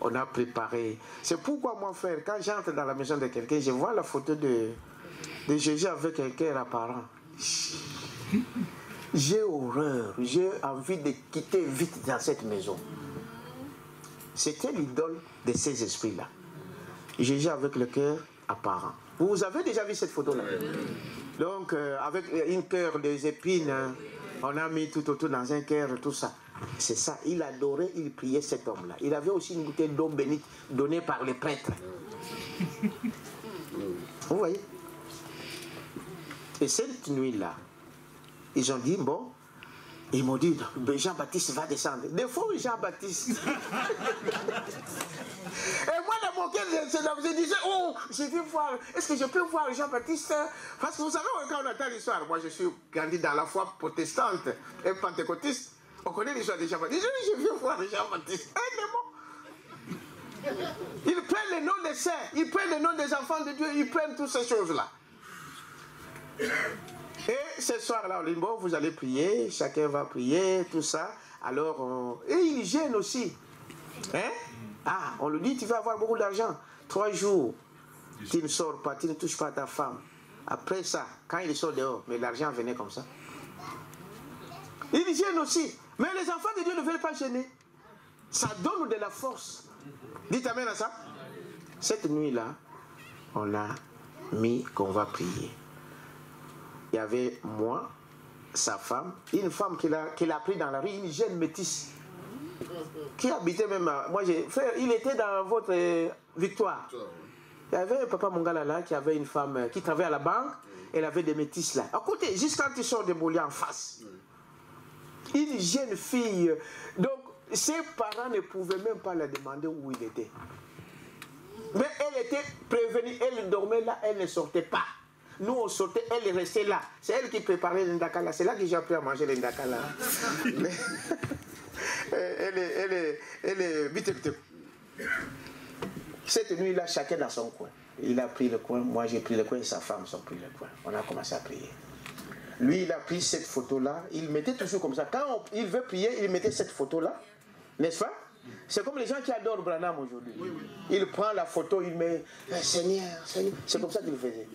on a préparé. C'est pourquoi, mon frère, quand j'entre dans la maison de quelqu'un, je vois la photo de Jésus avec un cœur apparent. J'ai horreur, j'ai envie de quitter vite dans cette maison. C'était l'idole de ces esprits-là. Jésus avec le cœur apparent. Vous avez déjà vu cette photo-là? Donc, avec une cœur des épines, on a mis tout autour dans un cœur, tout ça. C'est ça, il adorait, il priait cet homme-là. Il avait aussi une bouteille d'eau bénite donnée par les prêtres. Vous voyez? Et cette nuit-là, ils ont dit, bon, ils m'ont dit, Jean-Baptiste va descendre. Des fois, Jean-Baptiste. Et moi, dans mon cœur, je disais, oh, je vais voir, est-ce que je peux voir Jean-Baptiste? Parce que vous savez, quand on entend l'histoire, moi je suis grandi dans la foi protestante et pentecôtiste, on connaît l'histoire de Jean-Baptiste. Je vais voir Jean-Baptiste. Ils prennent les noms des saints, ils prennent les noms des enfants de Dieu, ils prennent toutes ces choses-là. Et ce soir-là, on dit, bon, vous allez prier, chacun va prier, tout ça. Alors, et il gêne aussi. Hein? Ah, on lui dit, tu vas avoir beaucoup d'argent. 3 jours, tu ne sors pas, tu ne touches pas à ta femme. Après ça, quand il sort dehors, mais l'argent venait comme ça. Il gêne aussi. Mais les enfants de Dieu ne veulent pas gêner. Ça donne de la force. Dites amen à ça. Cette nuit-là, on a mis qu'on va prier. Il y avait moi, sa femme, une femme qu'il a pris dans la rue, une jeune métisse, qui habitait même à... Moi, frère, il était dans votre Victoire. Il y avait un papa Mongala là qui avait une femme qui travaillait à la banque. Elle avait des métisses là. À côté, juste quand tu sors de Molia en face. Une jeune fille. Donc, ses parents ne pouvaient même pas la demander où il était. Mais elle était prévenue. Elle dormait là, elle ne sortait pas. Nous, on sortait, elle restait là. C'est elle qui préparait l'indakala. C'est là que j'ai appris à manger l'indakala. Elle est vite. Cette nuit-là, chacun dans son coin. Il a pris le coin, moi j'ai pris le coin et sa femme ont pris le coin. On a commencé à prier. Lui, il a pris cette photo-là. Il mettait toujours comme ça. Quand il veut prier, il mettait cette photo-là. N'est-ce pas? C'est comme les gens qui adorent Branham aujourd'hui. Oui, oui. Il prend la photo, il met Seigneur, Seigneur. C'est comme ça qu'il faisait.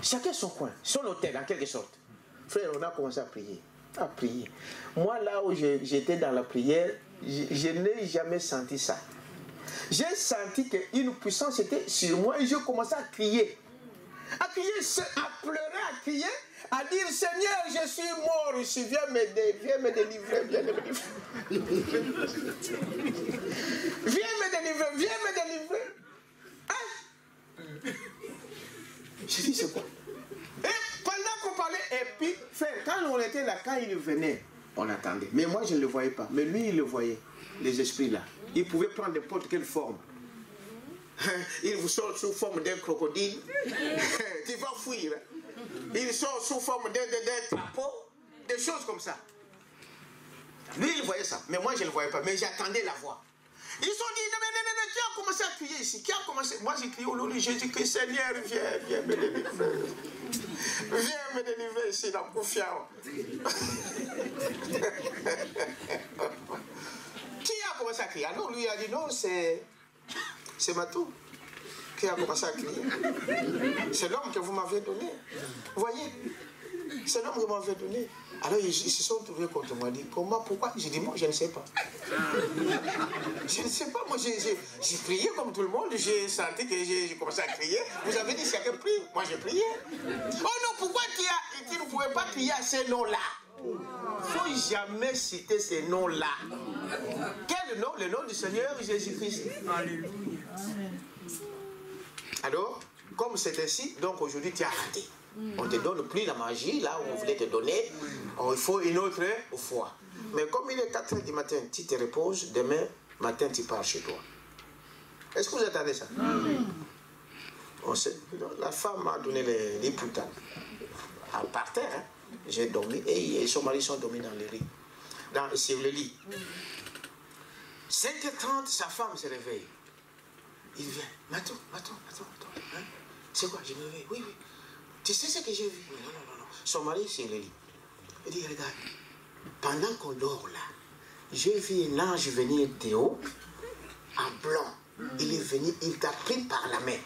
Chacun son coin, son hôtel en quelque sorte. Frère, on a commencé à prier. À prier. Moi, là où j'étais dans la prière, je n'ai jamais senti ça. J'ai senti qu'une puissance était sur moi et je commençais à crier. À crier, à pleurer, à crier, à dire Seigneur, je suis mort ici, viens me délivrer, viens me délivrer. Viens me délivrer. Hein? J'ai dit c'est quoi? Et pendant qu'on parlait, et puis, frère, quand on était là, quand il venait, on attendait. Mais moi, je ne le voyais pas. Mais lui, il le voyait, les esprits là. Il pouvait prendre n'importe quelle forme. Il vous sort sous forme d'un crocodile. Tu vas fuir. Il sort sous forme d'un crapaud. Des choses comme ça. Lui, il voyait ça. Mais moi, je ne le voyais pas. Mais j'attendais la voix. Ils ont dit, non, qui a commencé à crier ici? Qui a commencé? Moi, j'ai crié au nom de Jésus-Christ, Seigneur, viens me délivrer. Viens me délivrer ici dans Koufiao. Qui a commencé à crier? Alors lui a dit non, c'est Matou qui a commencé à crier. C'est l'homme que vous m'avez donné. Vous voyez? C'est l'homme que vous m'avez donné. Alors ils se sont trouvés contre moi. Ils disent comment, pourquoi? J'ai dit moi je ne sais pas. Je ne sais pas. Moi j'ai prié comme tout le monde. J'ai senti que j'ai commencé à crier. Vous avez dit chacun prie. Moi j'ai prié. Oh non, pourquoi tu ne pouvais pas crier à ces noms-là? Il ne faut jamais citer ces noms-là. Quel nom? Le nom du Seigneur Jésus-Christ. Alléluia. Alors, comme c'est ainsi, donc aujourd'hui tu as raté. On ne te donne plus la magie, là où on voulait te donner. Il faut une autre foi. Mais comme il est 4 h du matin, tu te reposes, demain matin tu pars chez toi. Est-ce que vous attendez ça? La femme m'a donné les putains. Par terre, hein. J'ai dormi et son mari sont dormis dans le lit. Sur le lit. 5h30, sa femme se réveille. Il vient. Attends. Hein? C'est quoi? Je me réveille. Oui. Tu sais ce que j'ai vu? Non. Son mari, c'est le lit. Il dit, regarde, pendant qu'on dort là, j'ai vu un ange venir de haut, en blanc. Il est venu, il t'a pris par la main.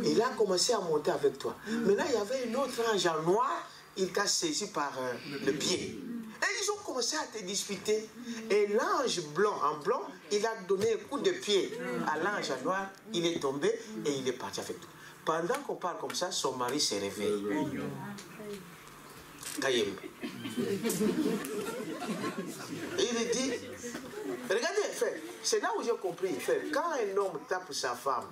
Il a commencé à monter avec toi. Maintenant, il y avait un autre ange en noir, il t'a saisi par le pied. Et ils ont commencé à te disputer. Et l'ange blanc, en blanc, il a donné un coup de pied à l'ange en noir. Il est tombé et il est parti avec toi. Pendant qu'on parle comme ça, son mari s'est réveillé. Et il dit, regardez, frère, c'est là où j'ai compris, frère, quand un homme tape sa femme,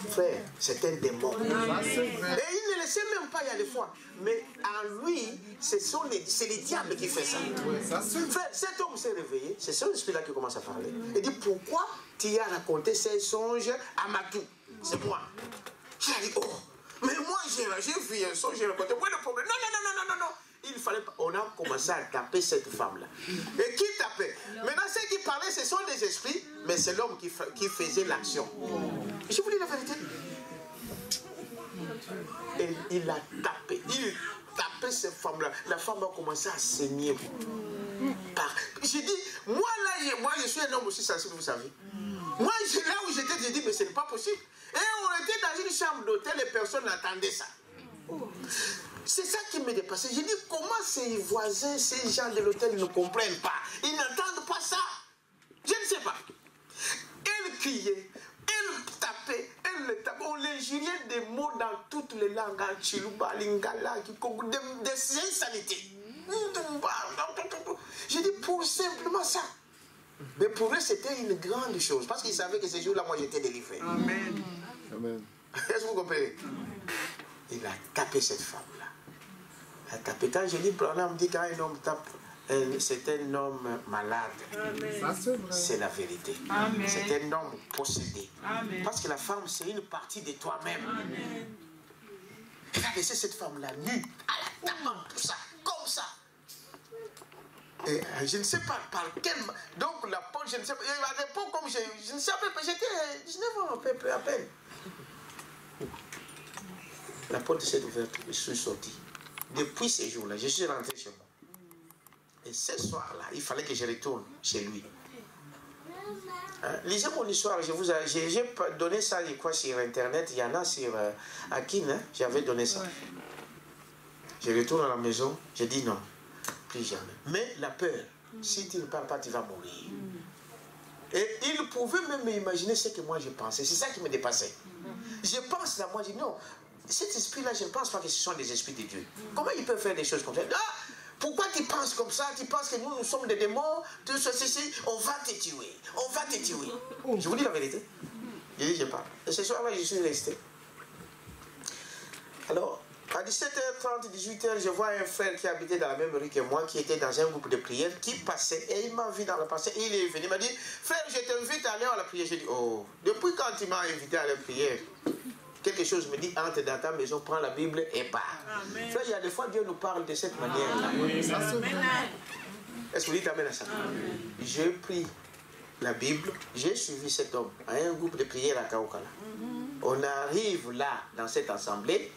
frère, c'est un démon. Et il ne le sait même pas, il y a des fois. Mais en lui, c'est les diables qui font ça. Frère, cet homme s'est réveillé, c'est son esprit-là qui commence à parler. Il dit, pourquoi tu as raconté ces songes à Matou? C'est moi. J'ai dit, oh, mais moi j'ai vu un songe, j'ai raconté. Quoi le problème? Non. Il fallait pas. On a commencé à taper cette femme-là. Et qui tapait? Maintenant, ceux qui parlaient, ce sont des esprits, mais c'est l'homme qui faisait l'action. Je vous dis la vérité. Et il a tapé. Il tapait cette femme-là. La femme a commencé à saigner. J'ai dit, moi je suis un homme aussi sensible, vous savez. Moi, là où j'étais, j'ai dit, mais ce n'est pas possible. Et on était dans une chambre d'hôtel et personne n'attendait ça. C'est ça qui me dépassait. J'ai dit, comment ces voisins, ces gens de l'hôtel ne comprennent pas? Ils n'entendent pas ça. Je ne sais pas. Elle criait, elle tapait, on l'injuriait des mots dans toutes les langues, en Chiluba, Lingala, des insanités. J'ai dit, pour simplement ça. Mais pour eux, c'était une grande chose. Parce qu'ils savaient que ce jour-là, moi, j'étais délivré. Amen. Amen. Est-ce que vous comprenez? Il a tapé cette femme-là. Il a tapé. Quand je dis, Branham dit, quand un homme tape, c'est un homme malade. C'est la vérité. C'est un homme possédé. Amen. Parce que la femme, c'est une partie de toi-même. Il a laissé cette femme-là nue, à la tapant, tout ça, comme ça. Et je ne sais pas par quel... Donc la porte, je ne sais pas... À l'époque, comme je ne sais pas, j'étais 19 ans à peine. La porte s'est ouverte, je suis sorti. Depuis ces jours-là, je suis rentré chez moi. Et ce soir-là, il fallait que je retourne chez lui. Lisez mon histoire, j'ai donné ça, je crois, sur Internet. Il y en a sur Akin, hein, j'avais donné ça. Je retourne à la maison, je dis non. Plus jamais. Mais la peur, si tu ne parles pas, tu vas mourir. Et il pouvait même imaginer ce que moi je pensais. C'est ça qui me dépassait. Je pense là, moi je dis non, cet esprit-là, je ne pense pas que ce sont des esprits de Dieu. Comment ils peuvent faire des choses comme ça? Ah, pourquoi tu penses comme ça? Tu penses que nous sommes des démons? Tout ceci, on va te tuer. On va te tuer. Je vous dis la vérité. Je dis, je parle. Et ce soir-là, je suis resté. Alors, à 17h30, 18h, je vois un frère qui habitait dans la même rue que moi, qui était dans un groupe de prière, qui passait, et il m'a vu dans la passée, et il est venu, il m'a dit, frère, je t'invite à aller à la prière. J'ai dit, oh, depuis quand tu m'as invité à la prière? Quelque chose me dit, entre dans ta maison, prends la Bible et pars. Frère, il y a des fois, Dieu nous parle de cette manière-là. Est-ce que vous dites amen à ça? J'ai pris la Bible, j'ai suivi cet homme à un groupe de prière à Kaokala. On arrive là, dans cette assemblée.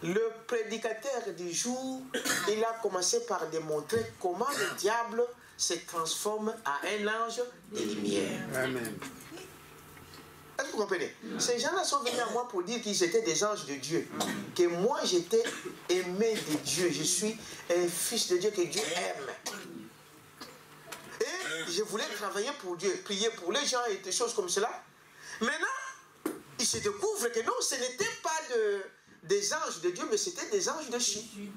Le prédicateur du jour, il a commencé par démontrer comment le diable se transforme à un ange de lumière. Amen. Est-ce que vous comprenez? Ces gens-là sont venus à moi pour dire qu'ils étaient des anges de Dieu. Que moi, j'étais aimé de Dieu. Je suis un fils de Dieu que Dieu aime. Et je voulais travailler pour Dieu, prier pour les gens et des choses comme cela. Maintenant, ils se découvrent que non, ce n'était pas des anges de Dieu, mais c'était des anges de Chi.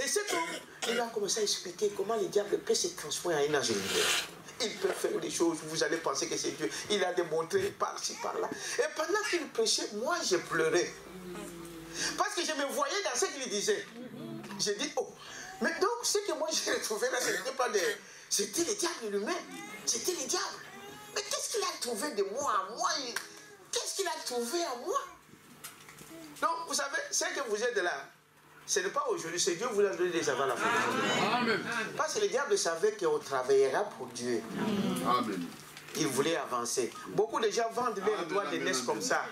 Et cet homme, il a commencé à expliquer comment le diable peut se transformer en un ange de lumière. Il peut faire des choses, vous allez penser que c'est Dieu. Il a démontré par-ci, par-là. Et pendant qu'il prêchait, moi, je pleurais. Parce que je me voyais dans ce qu'il disait. J'ai dit, oh, mais donc, ce que moi, j'ai retrouvé là, ce n'était pas des... C'était le diable lui-même. C'était le diable. Mais qu'est-ce qu'il a trouvé de moi à moi? Qu'est-ce qu'il a trouvé à moi? Donc, vous savez, ce que vous êtes là, ce n'est pas aujourd'hui, c'est Dieu vous a donné des avant la fin. Amen. Parce que le diable savait qu'on travaillera pour Dieu. Amen. Il voulait avancer. Beaucoup de gens vendent leurs droits de naissance comme ça.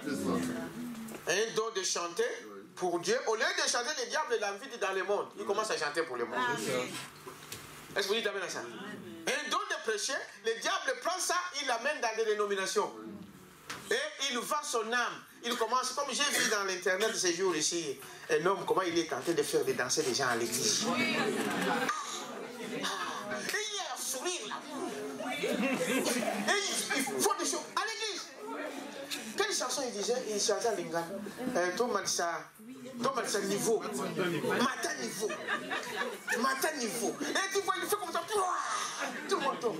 Un don de chanter pour Dieu. Au lieu de chanter, le diable l'invite dans le monde. Il commence à chanter pour le monde. Est-ce que vous dites amen à ça? Un don de prêcher, le diable prend ça, il l'amène dans des dénominations. Et il vend son âme. Il commence, comme j'ai vu dans l'internet ces jours ici, un homme, comment il est tenté de faire danser des gens à l'église. Et il est à sourire là. Et il faut des choses à l'église. Quelle chanson il disait? Il chantait à Lingala. Tout m'a dit ça niveau. Matin niveau. Matin niveau. Et tu vois, il fait comme ça. Tout le monde tombe.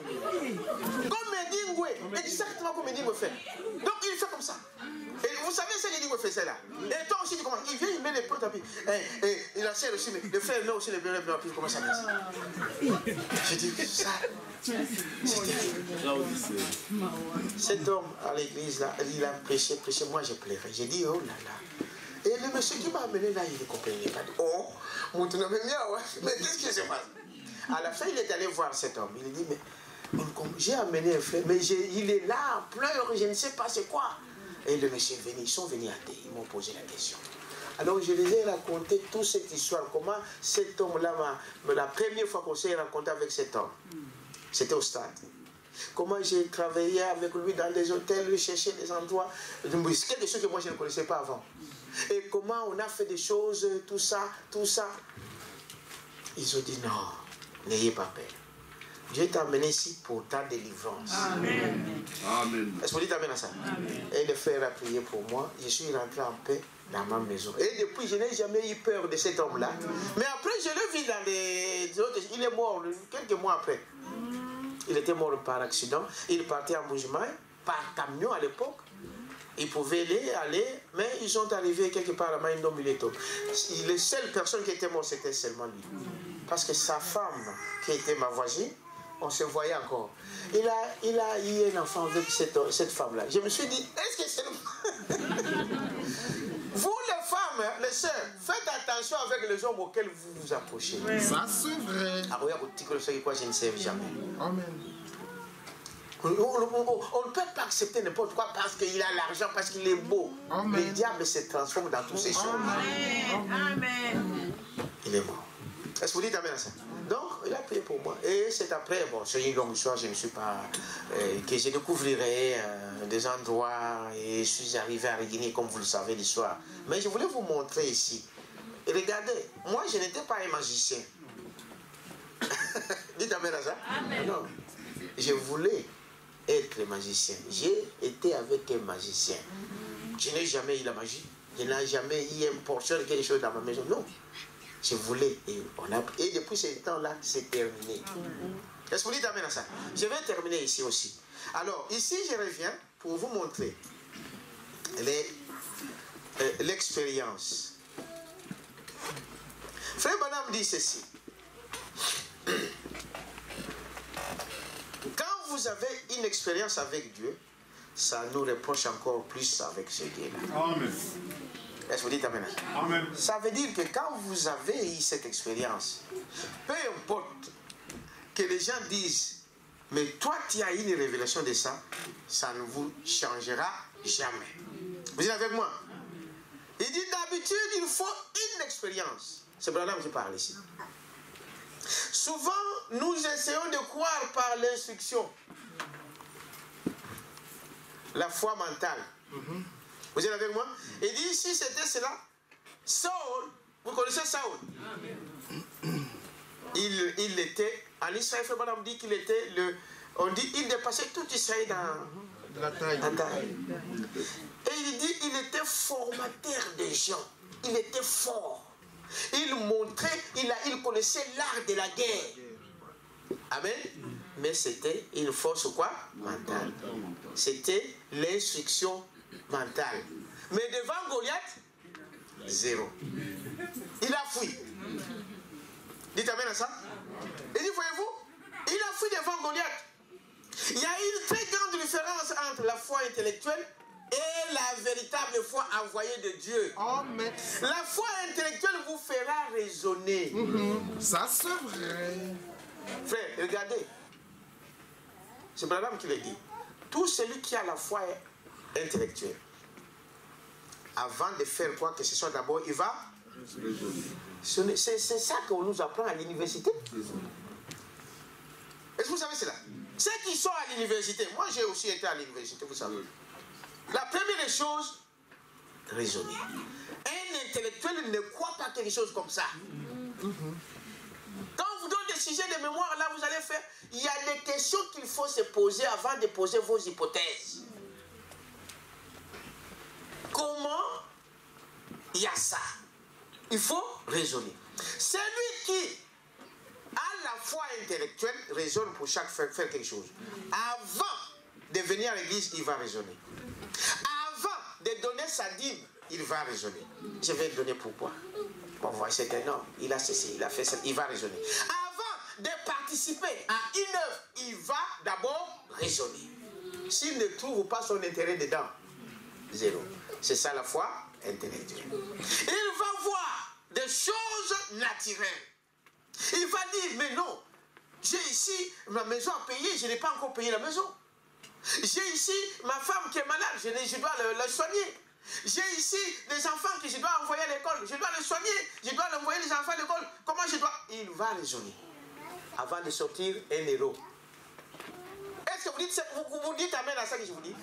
Comme Medingwe. Exactement comme Medingwe fait. Donc il fait comme ça. Et vous savez ce que Medingwe faisait là? Et toi aussi tu commences. Il vient, il met les potes à pied. Et il enseigne aussi, le frère met aussi les bébés à pied. Il commence à danser. Je dis ça. Cet homme à l'église là, il a prêché. Moi je pleurais. J'ai dit oh là là. Et le monsieur qui m'a amené là, il ne comprenait pas. Oh, mon tonneau, mais qu'est-ce qui se passe? À la fin, il est allé voir cet homme. Il dit, mais j'ai amené un frère, mais il est là, pleure, je ne sais pas c'est quoi. Et le monsieur est venu, ils sont venus athées, ils m'ont posé la question. Alors je les ai raconté toute cette histoire, comment cet homme-là, la première fois qu'on s'est rencontré avec cet homme, c'était au stade. Comment j'ai travaillé avec lui dans des hôtels, lui chercher des endroits, quelque chose que moi je ne connaissais pas avant. Et comment on a fait des choses, tout ça, tout ça. Ils ont dit non, n'ayez pas peur. Dieu t'a amené ici pour ta délivrance. Amen. Amen. Est-ce que vous dites amen à ça? Amen. Et le frère a prié pour moi. Je suis rentré en paix dans ma maison. Et depuis, je n'ai jamais eu peur de cet homme-là. Mais après, je l'ai vu dans les autres. Il est mort quelques mois après. Il était mort par accident. Il partait en Bougemaï, par camion à l'époque. Ils pouvaient aller, mais ils sont arrivés quelque part à Maïndomileto. Les seules personnes qui étaient mortes, c'était seulement lui. Parce que sa femme, qui était ma voisine, on se voyait encore. Il a eu un enfant avec cette femme-là. Je me suis dit, est-ce que c'est... Vous les femmes, les sœurs, faites attention avec les hommes auxquels vous vous approchez. Ça c'est vrai. Ah oui, je ne sais jamais. Amen. On ne peut pas accepter n'importe quoi parce qu'il a l'argent, parce qu'il est beau. Amen. Le diable se transforme dans toutes ces choses. Amen. Il est mort. Est-ce que vous dites amen à ça? Donc, il a prié pour moi. Et c'est après, bon, c'est une longue histoire, je ne suis pas... que je découvrirai des endroits et je suis arrivé à Réguiné, comme vous le savez, l'histoire. Mais je voulais vous montrer ici. Et regardez, moi, je n'étais pas un magicien. Dites amen à ça? Amen. Non. Je voulais être magicien. J'ai été avec un magicien. Je n'ai jamais eu la magie. Je n'ai jamais eu une portion de quelque chose dans ma maison. Non. Je voulais. Et depuis ce temps-là, c'est terminé. Est-ce que vous dites amen à ça? Je vais terminer ici aussi. Alors, ici, je reviens pour vous montrer l'expérience. Frère Branham dit ceci. Quand vous avez une expérience avec Dieu, ça nous reproche encore plus avec ce Dieu-là. Amen. Est-ce que vous dites amen? Amen. Ça veut dire que quand vous avez eu cette expérience, peu importe que les gens disent, mais toi tu as eu une révélation de ça, ça ne vous changera jamais. Vous êtes avec moi? Il dit d'habitude il faut une expérience. C'est Branham qui parle ici. Souvent nous essayons de croire par l'instruction. La foi mentale. Vous êtes avec moi? Il dit si c'était cela, Saul, vous connaissez Saul? Il était, en Israël, on dit qu'il était il dépassait tout Israël dans la taille. Et il dit il était formateur des gens. Il était fort. Il montrait, il connaissait l'art de la guerre. Amen. Mais c'était une force quoi? Mentale. C'était l'instruction mentale. Mais devant Goliath, zéro. Il a fui. Dites amen à ça. Il dit, voyez-vous, il a fui devant Goliath. Il y a une très grande différence entre la foi intellectuelle et la véritable foi envoyée de Dieu. Amen. La foi intellectuelle vous fera raisonner. Ça c'est vrai. Frère, regardez. C'est Branham qui le dit. Tout celui qui a la foi intellectuelle, avant de faire quoi que ce soit, d'abord, il va... C'est ça qu'on nous apprend à l'université. Est-ce que vous savez cela? Ceux qui sont à l'université, moi j'ai aussi été à l'université, vous savez. La première des choses, raisonner. Un intellectuel ne croit pas quelque chose comme ça. Quand on vous donne des sujets de mémoire, là vous allez faire, il y a des questions qu'il faut se poser avant de poser vos hypothèses. Comment il y a ça? Il faut raisonner. Celui qui a la foi intellectuelle raisonne pour chaque faire quelque chose. Avant de venir à l'église, il va raisonner. Avant de donner sa dîme, il va raisonner. Je vais le donner pourquoi? Bon, voilà, c'est un homme, il a ceci, il a fait ça, il va raisonner. Avant de participer à une œuvre, il va d'abord raisonner. S'il ne trouve pas son intérêt dedans, zéro. C'est ça la foi intellectuelle. Il va voir des choses naturelles. Il va dire, mais non, j'ai ici ma maison à payer, je n'ai pas encore payé la maison. J'ai ici ma femme qui est malade, je dois le soigner. J'ai ici des enfants que je dois envoyer à l'école, je dois les soigner, je dois envoyer les enfants à l'école. Comment je dois? Il va raisonner avant de sortir un héros. Est-ce que vous dites amen à ça que je vous dis?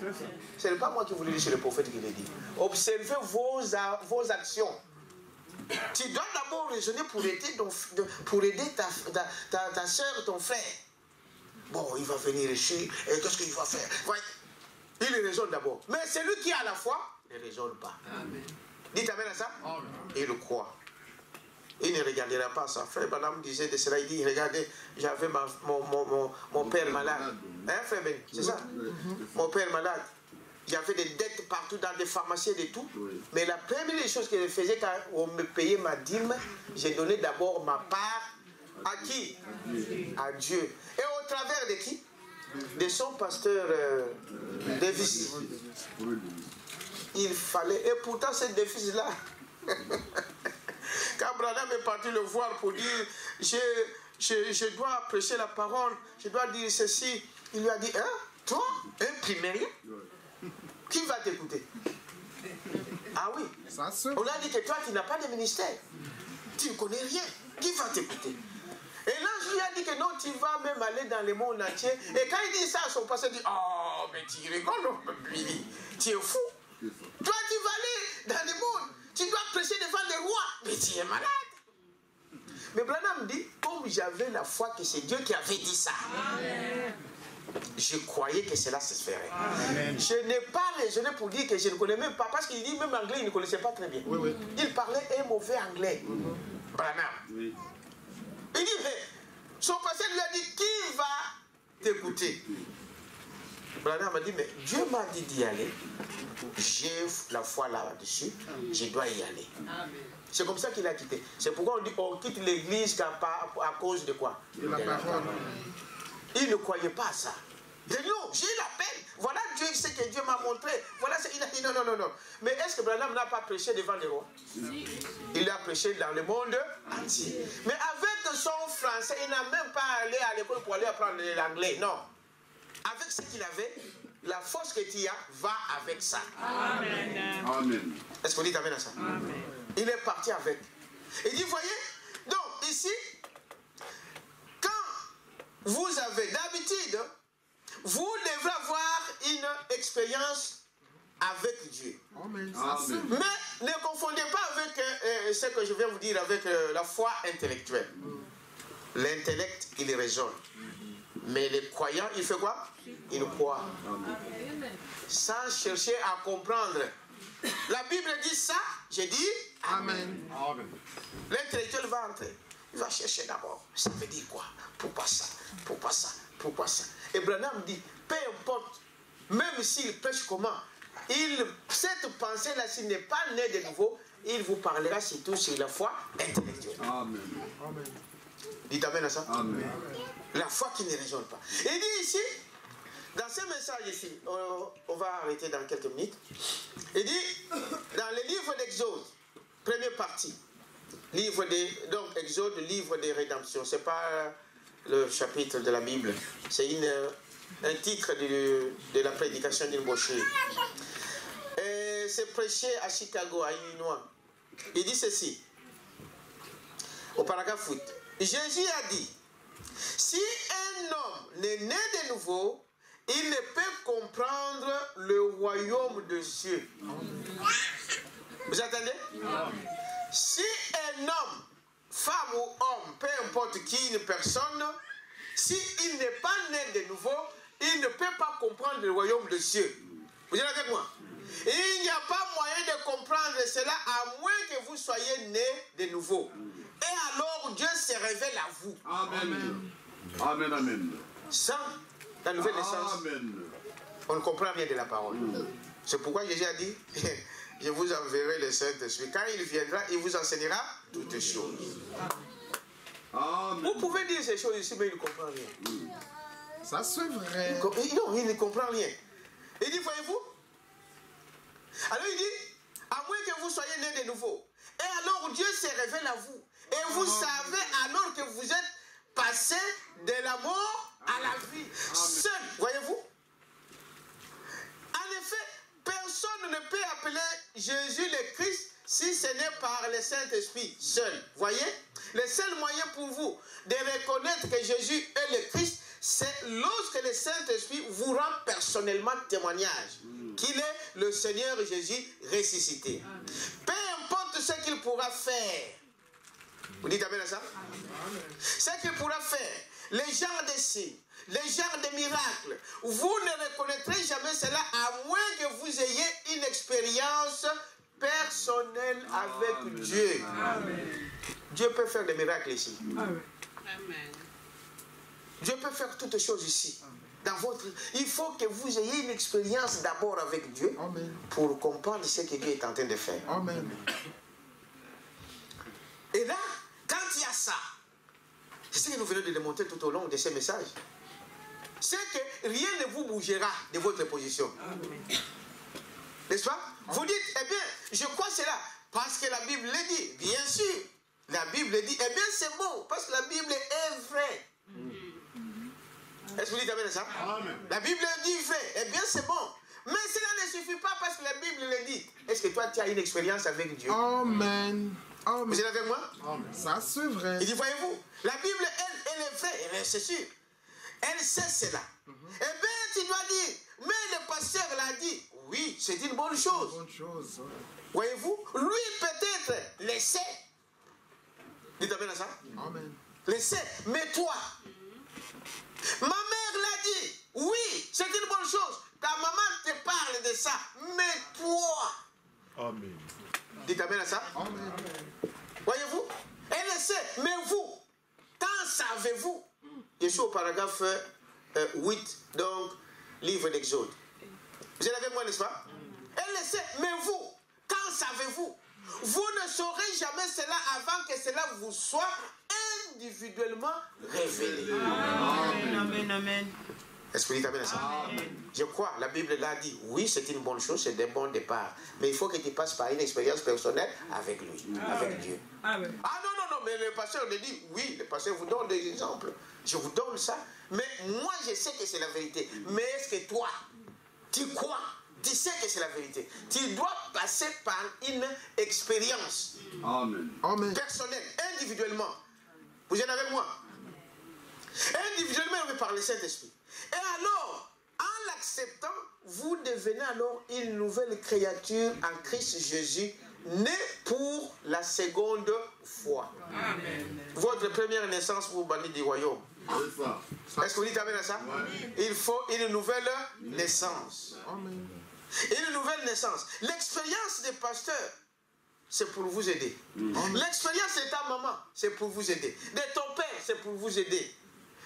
Ce n'est pas moi qui vous le dis, c'est le prophète qui le dit. Observez vos actions. Tu dois d'abord raisonner pour aider ta soeur, ton frère. Bon, il va venir ici, et qu'est-ce qu'il va faire? Ouais. Il raisonne d'abord. Mais celui qui a la foi ne raisonne pas. Amen. Dites amen à ça? Amen. Il le croit. Il ne regardera pas ça. Frère Branham disait de cela, il dit, regardez, j'avais mon père malade. Hein, frère Ben? C'est ça? Mon père malade. J'avais des dettes partout dans des pharmacies et tout. Oui. Mais la première des choses que je faisais quand on me payait ma dîme, j'ai donné d'abord ma part à qui? À Dieu. Et au travers de qui? De son pasteur Davis. Il fallait. Et pourtant, ce Davis-là, quand Branham est parti le voir pour dire je dois prêcher la parole, je dois dire ceci, il lui a dit, hein, toi, un primérien? Qui va t'écouter? Ah oui. On a dit que toi, tu n'as pas de ministère. Tu ne connais rien. Qui va t'écouter? Et l'ange lui a dit que non, tu vas même aller dans le monde entier. Et quand il dit ça à son pasteur, il dit, oh, mais tu rigoles, tu es fou. Toi, tu vas aller dans le monde. Tu dois prêcher devant les rois. Mais tu es malade. Mais Branham dit, comme j'avais la foi que c'est Dieu qui avait dit ça. Amen. Je croyais que cela se ferait. Amen. Je n'ai pas raisonné pour dire que je ne connais même pas. Parce qu'il dit, même anglais, il ne connaissait pas très bien. Oui, oui. Il parlait un mauvais anglais. Branham. Oui. Il dit, mais son pasteur lui a dit, qui va t'écouter? Branham m'a dit, mais Dieu m'a dit d'y aller. J'ai la foi là-dessus. Je dois y aller. C'est comme ça qu'il a quitté. C'est pourquoi on dit, on quitte l'église à cause de quoi? De la parole. Il ne croyait pas à ça. Il dit, non, j'ai la peine. Voilà Dieu, ce que Dieu m'a montré. Voilà, il a dit, non, non, non, non. Mais est-ce que Branham n'a pas prêché devant les rois? Il a prêché dans le monde entier. Mais avec son français, il n'a même pas allé à l'école pour aller apprendre l'anglais. Non. Avec ce qu'il avait, la force que tu as va avec ça. Amen. Amen. Est-ce qu'on dit amen à ça? Amen. Il est parti avec. Il dit, voyez, donc ici, quand vous avez d'habitude, vous devrez avoir une expérience avec Dieu. Amen. Amen. Mais ne confondez pas avec ce que je viens vous dire avec la foi intellectuelle. L'intellect, il raisonne. Mais les croyants, il fait quoi? Il croit. Sans chercher à comprendre. La Bible dit ça, j'ai dit Amen. Amen. L'intellectuel va entrer. Il va chercher d'abord. Ça veut dire quoi? Pourquoi ça? Pourquoi ça? Pourquoi ça? Et Branham dit, peu importe, même s'il pêche comment, cette pensée-là, s'il n'est pas né de nouveau, il vous parlera surtout sur la foi intellectuelle. Amen. Amen. Dites amen à ça. Amen. La foi qui ne raisonne pas. Il dit ici, dans ce message ici, on va arrêter dans quelques minutes. Il dit, dans le livre d'Exode, première partie, donc Exode, livre de rédemption, ce n'est pas le chapitre de la Bible, c'est un titre de la prédication d'une brochure. Et c'est prêché à Chicago, à Illinois. Il dit ceci, au paragraphe 8. Jésus a dit, si un homme n'est né de nouveau, il ne peut comprendre le royaume de Dieu. Vous entendez? Si un homme, femme ou homme, peu importe qui, une personne, s'il n'est pas né de nouveau, il ne peut pas comprendre le royaume de Dieu. Vous êtes avec moi? Il n'y a pas moyen de comprendre cela à moins que vous soyez né de nouveau. Et alors Dieu se révèle à vous. Amen. Amen, amen. Sans la nouvelle naissance, on ne comprend rien de la parole. C'est pourquoi Jésus a dit, je vous enverrai le Saint-Esprit. Quand il viendra, il vous enseignera toutes choses. Amen. Vous pouvez dire ces choses ici, mais il ne comprend rien. Ça c'est vrai. Non, il ne comprend rien. Il dit, voyez-vous? Alors il dit, à moins que vous soyez nés de nouveau. Et alors Dieu se révèle à vous. Et vous savez alors que vous êtes passé de la mort à la vie. Seul, voyez-vous? personne ne peut appeler Jésus le Christ si ce n'est par le Saint-Esprit seul. Voyez? Le seul moyen pour vous de reconnaître que Jésus est le Christ, c'est lorsque le Saint-Esprit vous rend personnellement témoignage qu'il est le Seigneur Jésus ressuscité. Amen. Peu importe ce qu'il pourra faire. Vous dites amen à ça? Ce qu'il pourra faire, les genres de signes, les genres de miracles, vous ne reconnaîtrez jamais cela à moins que vous ayez une expérience personnelle avec Amen. Dieu. Amen. Dieu peut faire des miracles ici. Amen. Dieu peut faire toutes choses ici. Dans votre... Il faut que vous ayez une expérience d'abord avec Dieu. Amen. Pour comprendre ce que Dieu est en train de faire. Amen. Et là, quand il y a ça, c'est ce que nous venons de démontrer tout au long de ces messages, c'est que rien ne vous bougera de votre position. N'est-ce pas? Vous dites, eh bien, je crois cela, parce que la Bible le dit. Bien sûr, la Bible dit, eh bien c'est bon, parce que la Bible est vraie. Est-ce que vous dites amen à ça? Amen. La Bible dit vrai, eh bien c'est bon. Mais cela ne suffit pas parce que la Bible le dit. Est-ce que toi tu as une expérience avec Dieu? Amen. Amen. Vous êtes avec moi? Amen. Ça c'est vrai. Il dit, voyez-vous, la Bible elle est vraie, c'est sûr. Elle sait cela. Eh bien tu dois dire, mais le pasteur l'a dit. Oui, c'est une bonne chose. Une bonne chose. Ouais. Voyez-vous, lui peut-être le sait. Dites amen à ça? Amen. Le sait, mais toi. Ma mère l'a dit. Oui, c'est une bonne chose. Ta maman te parle de ça. Mais toi. Amen. Dites amen à ça. Amen. Voyez-vous, elle le sait. Mais vous, qu'en savez-vous? Je suis au paragraphe 8, donc, livre d'Exode. Vous êtes avec moi, n'est-ce pas? Elle le sait. Mais vous, qu'en savez-vous? Vous ne saurez jamais cela avant que cela vous soit individuellement révélé. Amen. Amen. Amen. Est-ce que vous dites amen à ça? Amen. Je crois, la Bible l'a dit. Oui, c'est une bonne chose, c'est un bon départ. Mais il faut que tu passes par une expérience personnelle avec lui, avec Dieu. Amen. Ah non, mais le pasteur le dit. Oui, le pasteur vous donne des exemples. Je vous donne ça. Mais moi, je sais que c'est la vérité. Mais est-ce que toi, tu crois? Tu sais que c'est la vérité. Tu dois passer par une expérience Amen. Personnelle, individuellement. Vous êtes avec moi? Individuellement, mais par le Saint-Esprit. Et alors, en l'acceptant, vous devenez alors une nouvelle créature en Christ Jésus, née pour la seconde fois. Amen. Votre première naissance pour banni du royaume. Est-ce que vous dites amen à ça? Amen. Il faut une nouvelle naissance. Amen. Une nouvelle naissance. L'expérience des pasteurs, c'est pour vous aider. L'expérience de ta maman, c'est pour vous aider. De ton père, c'est pour vous aider.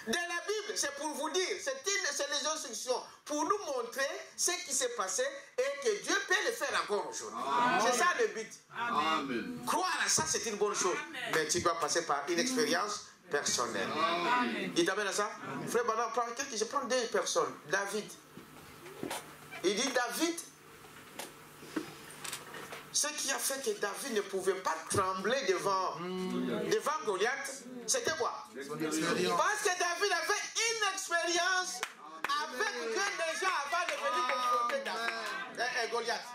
De la Bible, c'est pour vous dire, c'est les instructions, pour nous montrer ce qui s'est passé et que Dieu peut le faire encore aujourd'hui. C'est ça le but. Amen. Croire à ça, c'est une bonne chose. Amen. Mais tu dois passer par une expérience personnelle. Amen. Il t'amène à ça? Amen. Frère Bernard, je prends deux personnes. David. Il dit David, ce qui a fait que David ne pouvait pas trembler devant Goliath, c'était quoi? Parce que David avait une expérience avec Dieu déjà avant de venir confronter Goliath.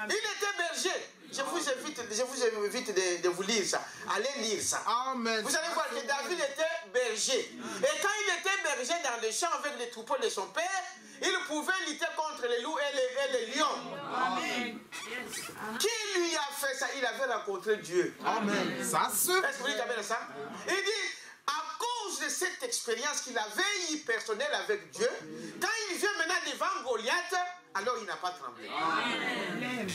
Il était berger. Je vous invite de vous lire ça. Allez lire ça. Amen. Vous allez voir que David était berger. Et quand il était berger dans les champs avec les troupeaux de son père, il pouvait lutter contre les loups et les lions. Amen. Qui lui a fait ça? Il avait rencontré Dieu. Amen. Ça se fait. Est-ce que vous dites amen à ça? Il dit, à cause de cette expérience qu'il avait eue personnelle avec Dieu, quand il vient maintenant devant Goliath, alors il n'a pas tremblé. Amen.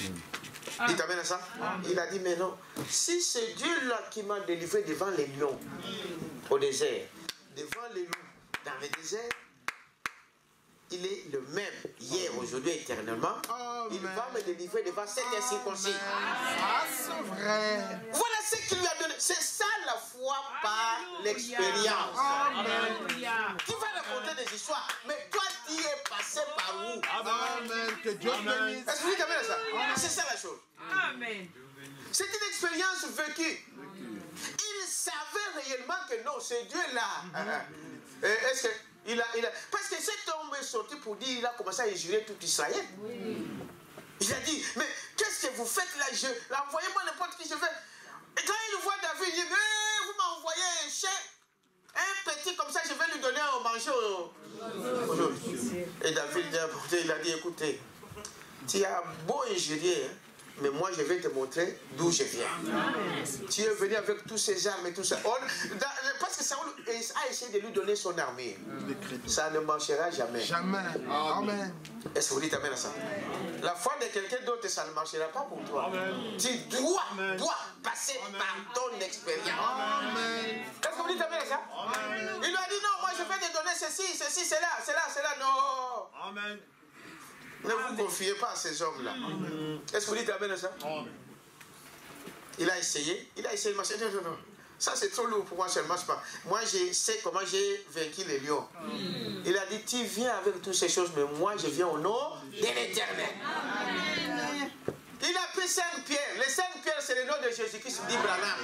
Dites amen à ça? Il a dit, mais non, si c'est Dieu-là qui m'a délivré devant les lions au désert, devant les loups dans le désert, il est le même hier, aujourd'hui, éternellement. Il va me délivrer devant cette circoncis. Ah, c'est vrai. Voilà ce qu'il lui a donné. C'est ça la foi par l'expérience. Tu vas raconter des histoires, mais toi tu es passé par où? Amen. Que Dieu bénisse. Est-ce que vous avez ça? C'est ça la chose. Amen. C'est une expérience vécue. Il savait réellement que non, c'est Dieu là. Est-ce que parce que cet homme est sorti pour dire, il a commencé à injurer tout Israël. Oui. Il a dit, mais qu'est-ce que vous faites là? Envoyez-moi n'importe qui je fais. Et quand il voit David, il dit, mais vous m'envoyez un chien, un petit comme ça, je vais lui donner à manger aujourd'hui. Et David il a dit, écoutez, tu as beau injurier, hein, mais moi je vais te montrer d'où je viens. Tu es venu avec tous ces armes et tout ça. Parce que Saoul a essayé de lui donner son armée. Ça ne marchera jamais. Jamais. Amen. Est-ce que vous dites amen à ça? La foi de quelqu'un d'autre, ça ne marchera pas pour toi. Amen. Tu dois passer par ton expérience. Est-ce que vous dites amen à ça? Amen. Il lui a dit non, moi je vais te donner ceci, cela. Non. Amen. Ne vous confiez pas à ces hommes-là. Est-ce que vous dites amen à ça? Amen. Il a essayé de marcher. Non. Ça c'est trop lourd pour moi, ça ne marche pas. Moi je sais comment j'ai vaincu les lions. Il a dit, tu viens avec toutes ces choses, mais moi je viens au nom de l'Éternel. Il a pris 5 pierres. Les 5 pierres, c'est le nom de Jésus-Christ, dit Branham.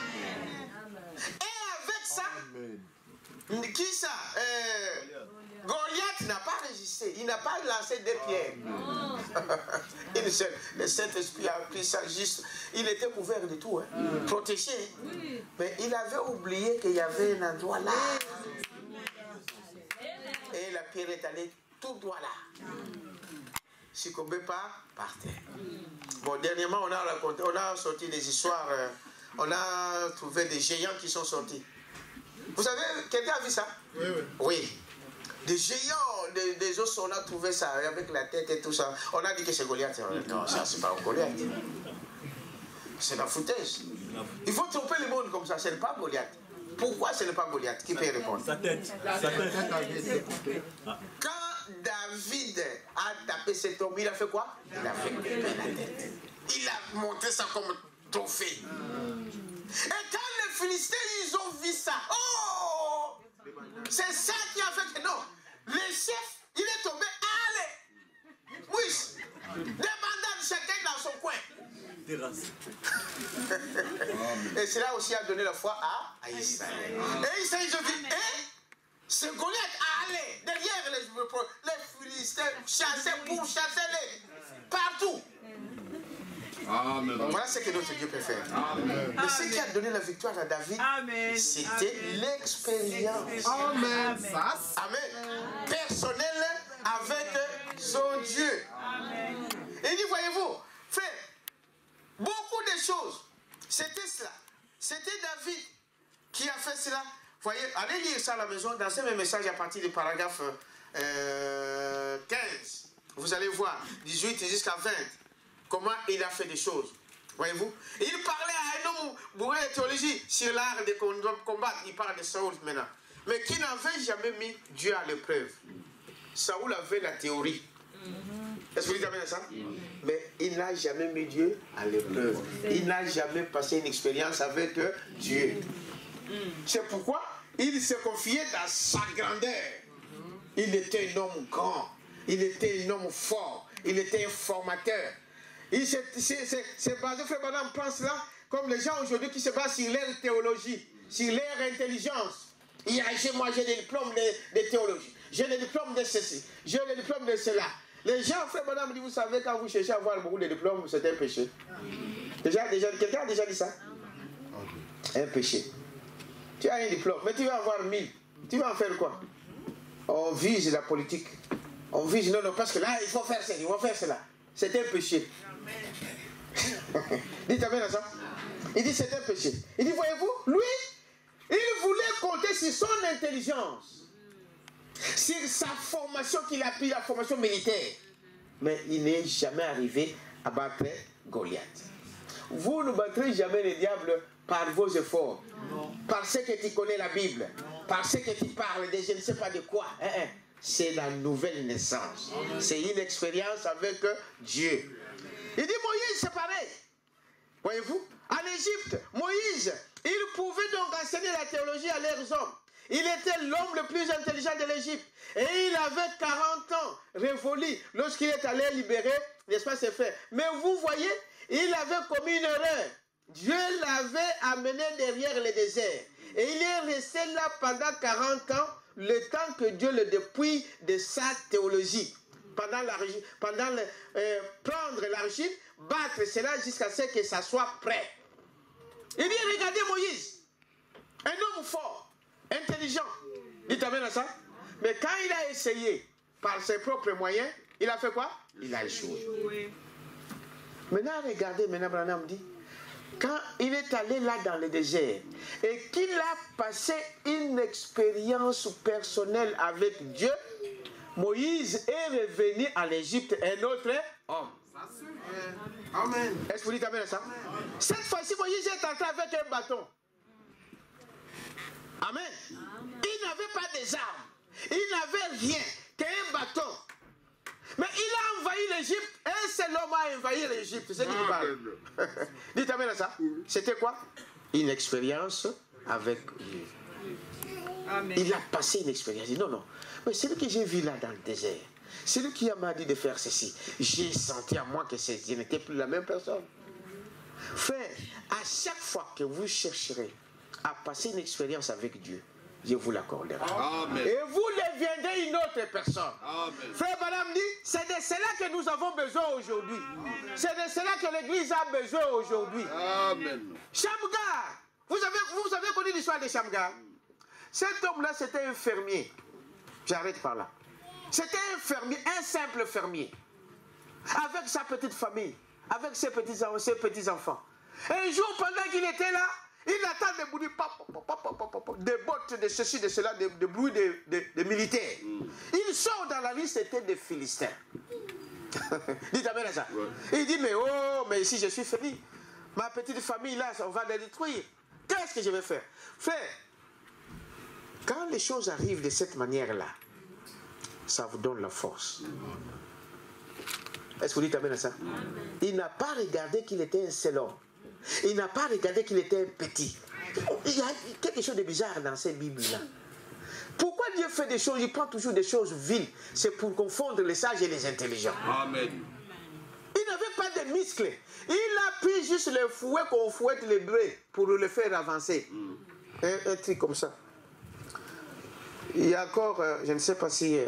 Et avec ça, qui ça? Goliath n'a pas résisté. Il n'a pas lancé des pierres. Le Saint-Esprit a pris ça juste. Il était couvert de tout, hein, protégé. Mais il avait oublié qu'il y avait un endroit là. Et la pierre est allée tout droit là. Succombé par terre. Bon, dernièrement, on a sorti des histoires. On a trouvé des géants qui sont sortis. Vous savez, quelqu'un a vu ça? Oui. Des géants, des os, on a trouvé ça avec la tête et tout ça. On a dit que c'est Goliath. Non, ça, c'est pas Goliath. C'est la foutaise. Il faut tromper le monde comme ça. Ce n'est pas Goliath. Pourquoi ce n'est pas Goliath? Qui peut répondre? Sa tête. Quand David a tapé cet homme, il a fait quoi? Il a fait couper la tête. Il a montré ça comme trophée. Et quand les Philistins, ils ont vu ça, oh! C'est ça qui a fait que non. Le chef, il est tombé, allez! Oui! Demandant chacun dans son coin. Et cela aussi a donné la foi à Israël. Et Israël, ils ont dit, c'est Goliath, allez! Derrière les Philistins, chassez-les partout. Amen. Voilà ce que notre Dieu peut faire. Amen. Mais ce qui a donné la victoire à David, c'était l'expérience. Amen. Amen. Personnel avec son Dieu. Amen. Et il dit, voyez-vous, frère, beaucoup de choses, c'était cela. C'était David qui a fait cela. Voyez, allez lire ça à la maison, dans ce même message à partir du paragraphe 15. Vous allez voir, 18 jusqu'à 20. Comment il a fait des choses. Voyez-vous? Il parlait à un homme bourré de théologie sur l'art de combattre. Il parle de Saoul maintenant. Mais qui n'avait jamais mis Dieu à l'épreuve. Saoul avait la théorie. Est-ce que vous dites amen à ça? Mais il n'a jamais mis Dieu à l'épreuve. Il n'a jamais passé une expérience avec Dieu. C'est pourquoi il se confiait dans sa grandeur. Il était un homme grand. Il était un homme fort. Il était un formateur. C'est basé, frère Madame, pense là, comme les gens aujourd'hui qui se basent sur leur théologie, sur leur intelligence. Moi j'ai des diplômes de théologie, j'ai des diplômes de ceci, j'ai des diplômes de cela. Les gens, frère Madame, vous savez, quand vous cherchez à avoir beaucoup de diplômes, c'est un péché. Quelqu'un a déjà dit ça? Un péché. Tu as un diplôme, mais tu vas avoir 1000. Tu vas en faire quoi? On vise la politique. On vise, non, parce que là, il faut faire ça, il faut faire cela. C'est un péché. Dites amen à ça. Il dit c'est un péché. Il dit, voyez-vous, lui, il voulait compter sur son intelligence, sur sa formation qu'il a pris, la formation militaire. Mais il n'est jamais arrivé à battre Goliath. Vous ne battrez jamais le diable par vos efforts, parce que tu connais la Bible, parce que tu parles de je ne sais pas de quoi. C'est la nouvelle naissance. C'est une expérience avec Dieu. Il dit Moïse, c'est pareil. Voyez-vous, en Égypte, Moïse, il pouvait donc enseigner la théologie à leurs hommes. Il était l'homme le plus intelligent de l'Égypte. Et il avait 40 ans révolu lorsqu'il est allé libérer, n'est-ce pas, ses frères. Mais vous voyez, il avait commis une erreur. Dieu l'avait amené derrière le désert. Et il est resté là pendant 40 ans, le temps que Dieu le dépouille de sa théologie. prendre l'argile, battre cela jusqu'à ce que ça soit prêt. Il dit, regardez Moïse, un homme fort, intelligent. Dites amen à ça. Mais quand il a essayé par ses propres moyens, il a fait quoi? Il a échoué. Maintenant, regardez, Branham dit, quand il est allé là dans le désert et qu'il a passé une expérience personnelle avec Dieu, Moïse est revenu en Égypte un autre homme. Ça c'est vrai. Amen. Est-ce que vous dites amen à ça? Cette fois-ci, Moïse est entré avec un bâton. Amen. Il n'avait pas des armes. Il n'avait rien qu'un bâton. Mais il a envahi l'Égypte. Un seul homme a envahi l'Égypte. C'est ce qui parle. Dites amen à ça. C'était quoi? Une expérience avec Dieu. Amen. Il a passé une expérience. Il dit non, non. Mais celui que j'ai vu là dans le désert, celui qui m'a dit de faire ceci, j'ai senti à moi que je n'étais plus la même personne. Frère, à chaque fois que vous chercherez à passer une expérience avec Dieu, je vous l'accorderai. Et vous deviendrez une autre personne. Amen. Frère Branham dit, c'est de cela que nous avons besoin aujourd'hui. C'est de cela que l'Église a besoin aujourd'hui. Shamgar, vous avez connu l'histoire de Shamgar? Cet homme-là, c'était un fermier. J'arrête par là. C'était un fermier, un simple fermier. Avec sa petite famille, avec ses petits-enfants. Un jour, pendant qu'il était là, il attend des bruits, des bottes, de ceci, de cela, des bruits de militaires. Il sort dans la rue, c'était des Philistins. Dites amen à ça. Il dit, mais ici je suis fini. Ma petite famille là, on va la détruire. Qu'est-ce que je vais faire? Frère, quand les choses arrivent de cette manière-là, ça vous donne la force. Est-ce que vous dites amen à ça? Il n'a pas regardé qu'il était un seul homme. Il n'a pas regardé qu'il était un petit. Il y a quelque chose de bizarre dans cette Bible-là. Pourquoi Dieu fait des choses? Il prend toujours des choses viles. C'est pour confondre les sages et les intelligents. Amen. Il n'avait pas de muscles. Il a pris juste le fouet qu'on fouette les blés pour le faire avancer. Un truc comme ça. Il y a encore, je ne sais pas si...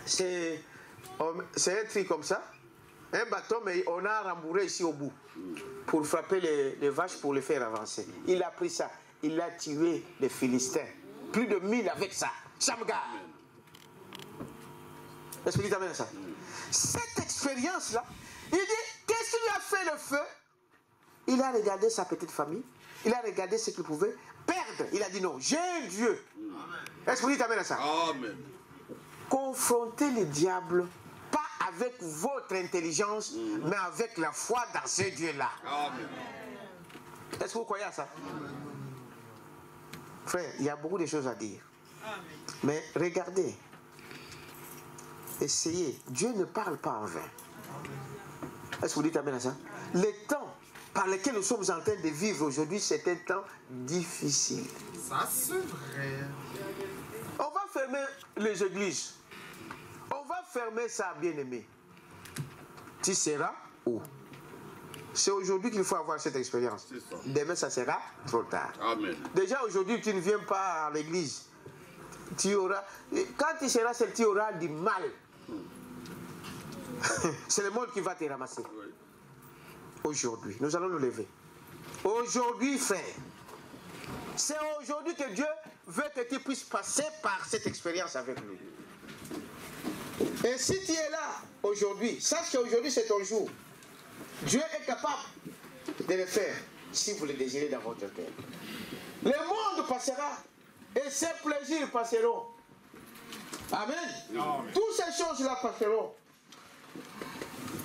c'est un truc comme ça. Un bâton, mais on a rembourré ici au bout. Pour frapper les vaches, pour les faire avancer. Il a pris ça. Il a tué les Philistins. Plus de 1000 avec ça. Shamgar. Est-ce que tu t'amènes à ça? Cette expérience-là, il dit, qu'est-ce qui lui a fait le feu? Il a regardé sa petite famille. Il a regardé ce qu'il pouvait perdre. Il a dit non, j'ai un Dieu. Est-ce que tu t'amènes à ça? Amen. Confrontez le diable, pas avec votre intelligence, mais avec la foi dans ce Dieu-là. Est-ce que vous croyez à ça? Frère, il y a beaucoup de choses à dire. Mais regardez, essayez. Dieu ne parle pas en vain. Est-ce que vous dites amen à ça? Le temps par lequel nous sommes en train de vivre aujourd'hui, c'est un temps difficile. Ça, c'est vrai. On va fermer les églises. On va fermer ça, bien-aimé. Tu seras où? C'est aujourd'hui qu'il faut avoir cette expérience. Demain, ça sera trop tard. Amen. Déjà, aujourd'hui, tu ne viens pas à l'église. Quand tu seras seul, tu auras du mal. C'est le monde qui va te ramasser. Oui. Aujourd'hui, nous allons nous lever. Aujourd'hui, frère, c'est aujourd'hui que Dieu veut que tu puisses passer par cette expérience avec lui. Et si tu es là aujourd'hui, sache qu'aujourd'hui c'est ton jour. Dieu est capable de le faire si vous le désirez dans votre cœur. Le monde passera et ses plaisirs passeront. Amen. Amen. Toutes ces choses-là passeront.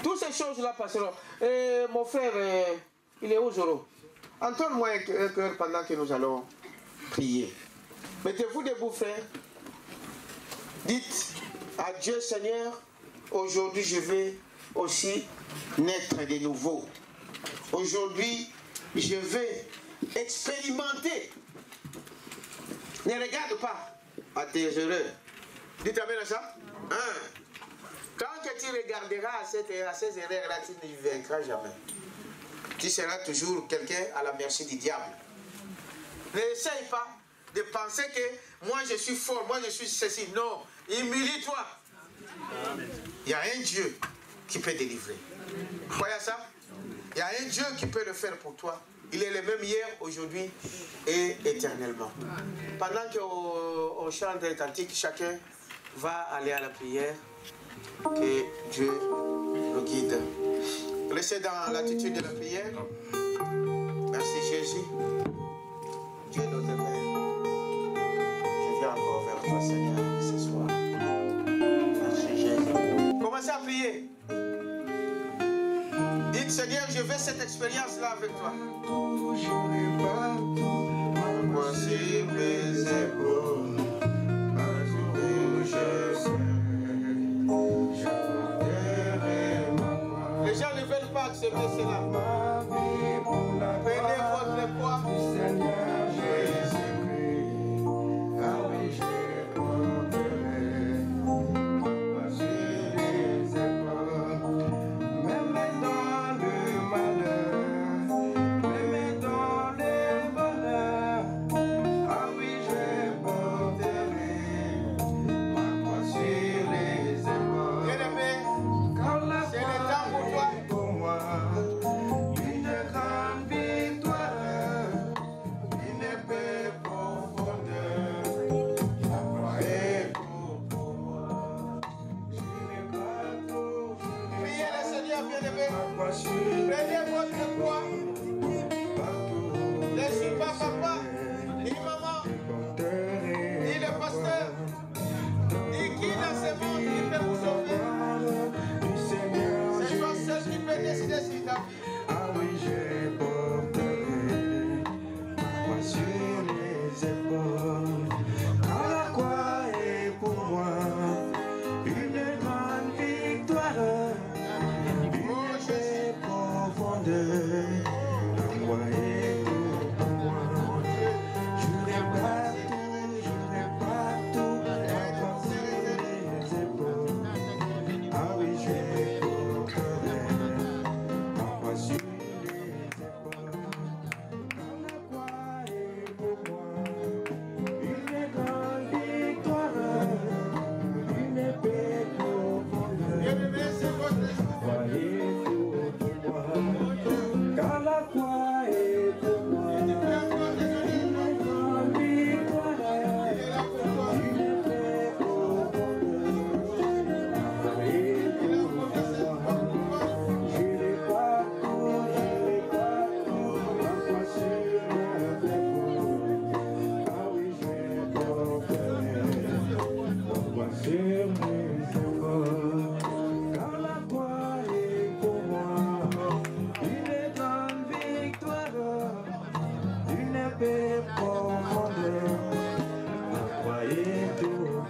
Toutes ces choses-là passeront. Et mon frère, il est où, Zoro? Entonne-moi un cœur pendant que nous allons prier. Mettez-vous debout, frère. Dites à Dieu, Seigneur, aujourd'hui je vais aussi naître de nouveau. Aujourd'hui, je vais expérimenter. Ne regarde pas à tes erreurs. Dites amen à ça. Tant que tu regarderas à ces erreurs-là, tu ne vaincras jamais. Tu seras toujours quelqu'un à la merci du diable. N'essaye pas de penser que moi je suis fort, moi je suis ceci. Non, humilie-toi. Il y a un Dieu qui peut délivrer. Vous voyez ça? Il y a un Dieu qui peut le faire pour toi. Il est le même hier, aujourd'hui et éternellement. Pendant qu'on chante un cantique, chacun va aller à la prière. Que Dieu nous guide. Laissez dans l'attitude de la prière. Merci Jésus. Dieu notre Père. Je viens encore vers toi, Seigneur, ce soir. Merci Jésus. Commencez à prier. Dites Seigneur, je veux cette expérience-là avec toi. Voici mes épaules. Les gens ne veulent pas accepter cela. Prenez votre poids. Seigneur Jésus-Christ. Ah oui, je porterai sur les épaules. Même dans le malheur, même dans le bonheur. Ah oui, je porterai ma croix sur les épaules. Bien-aimé, c'est le temps pour toi. Pour moi, une grande victoire, une épée profondeur. La croix est pour moi. Je n'ai pas tout. Priez le Seigneur, bien-aimé. Prenez votre croix. Ne suis pas papa, ni maman, ni le pasteur, ni qui dans ce monde qui peut vous sauver. C'est toi seul qui peut décider sur ta vie. Ah oui, je porterai ma croix sur les épaules. Car la croix est pour moi une grande victoire, une épée profondeur. La croix est pour moi. Je n'ai pas tout, ma croix sur les épaules. Ah oui, je porterai ma croix sur les épaules. Car la croix est pour moi une grande victoire, une épée profondeur. La croix est pour moi. Car la croix est pour moi une grande victoire, une épée profondeur. Je n'ai pas tout, ma croix sur les épaules. Ah oui, je porterai ma croix sur mes épaules. Car la croix est pour moi une grande victoire, une épée profondeur. La croix est pour moi.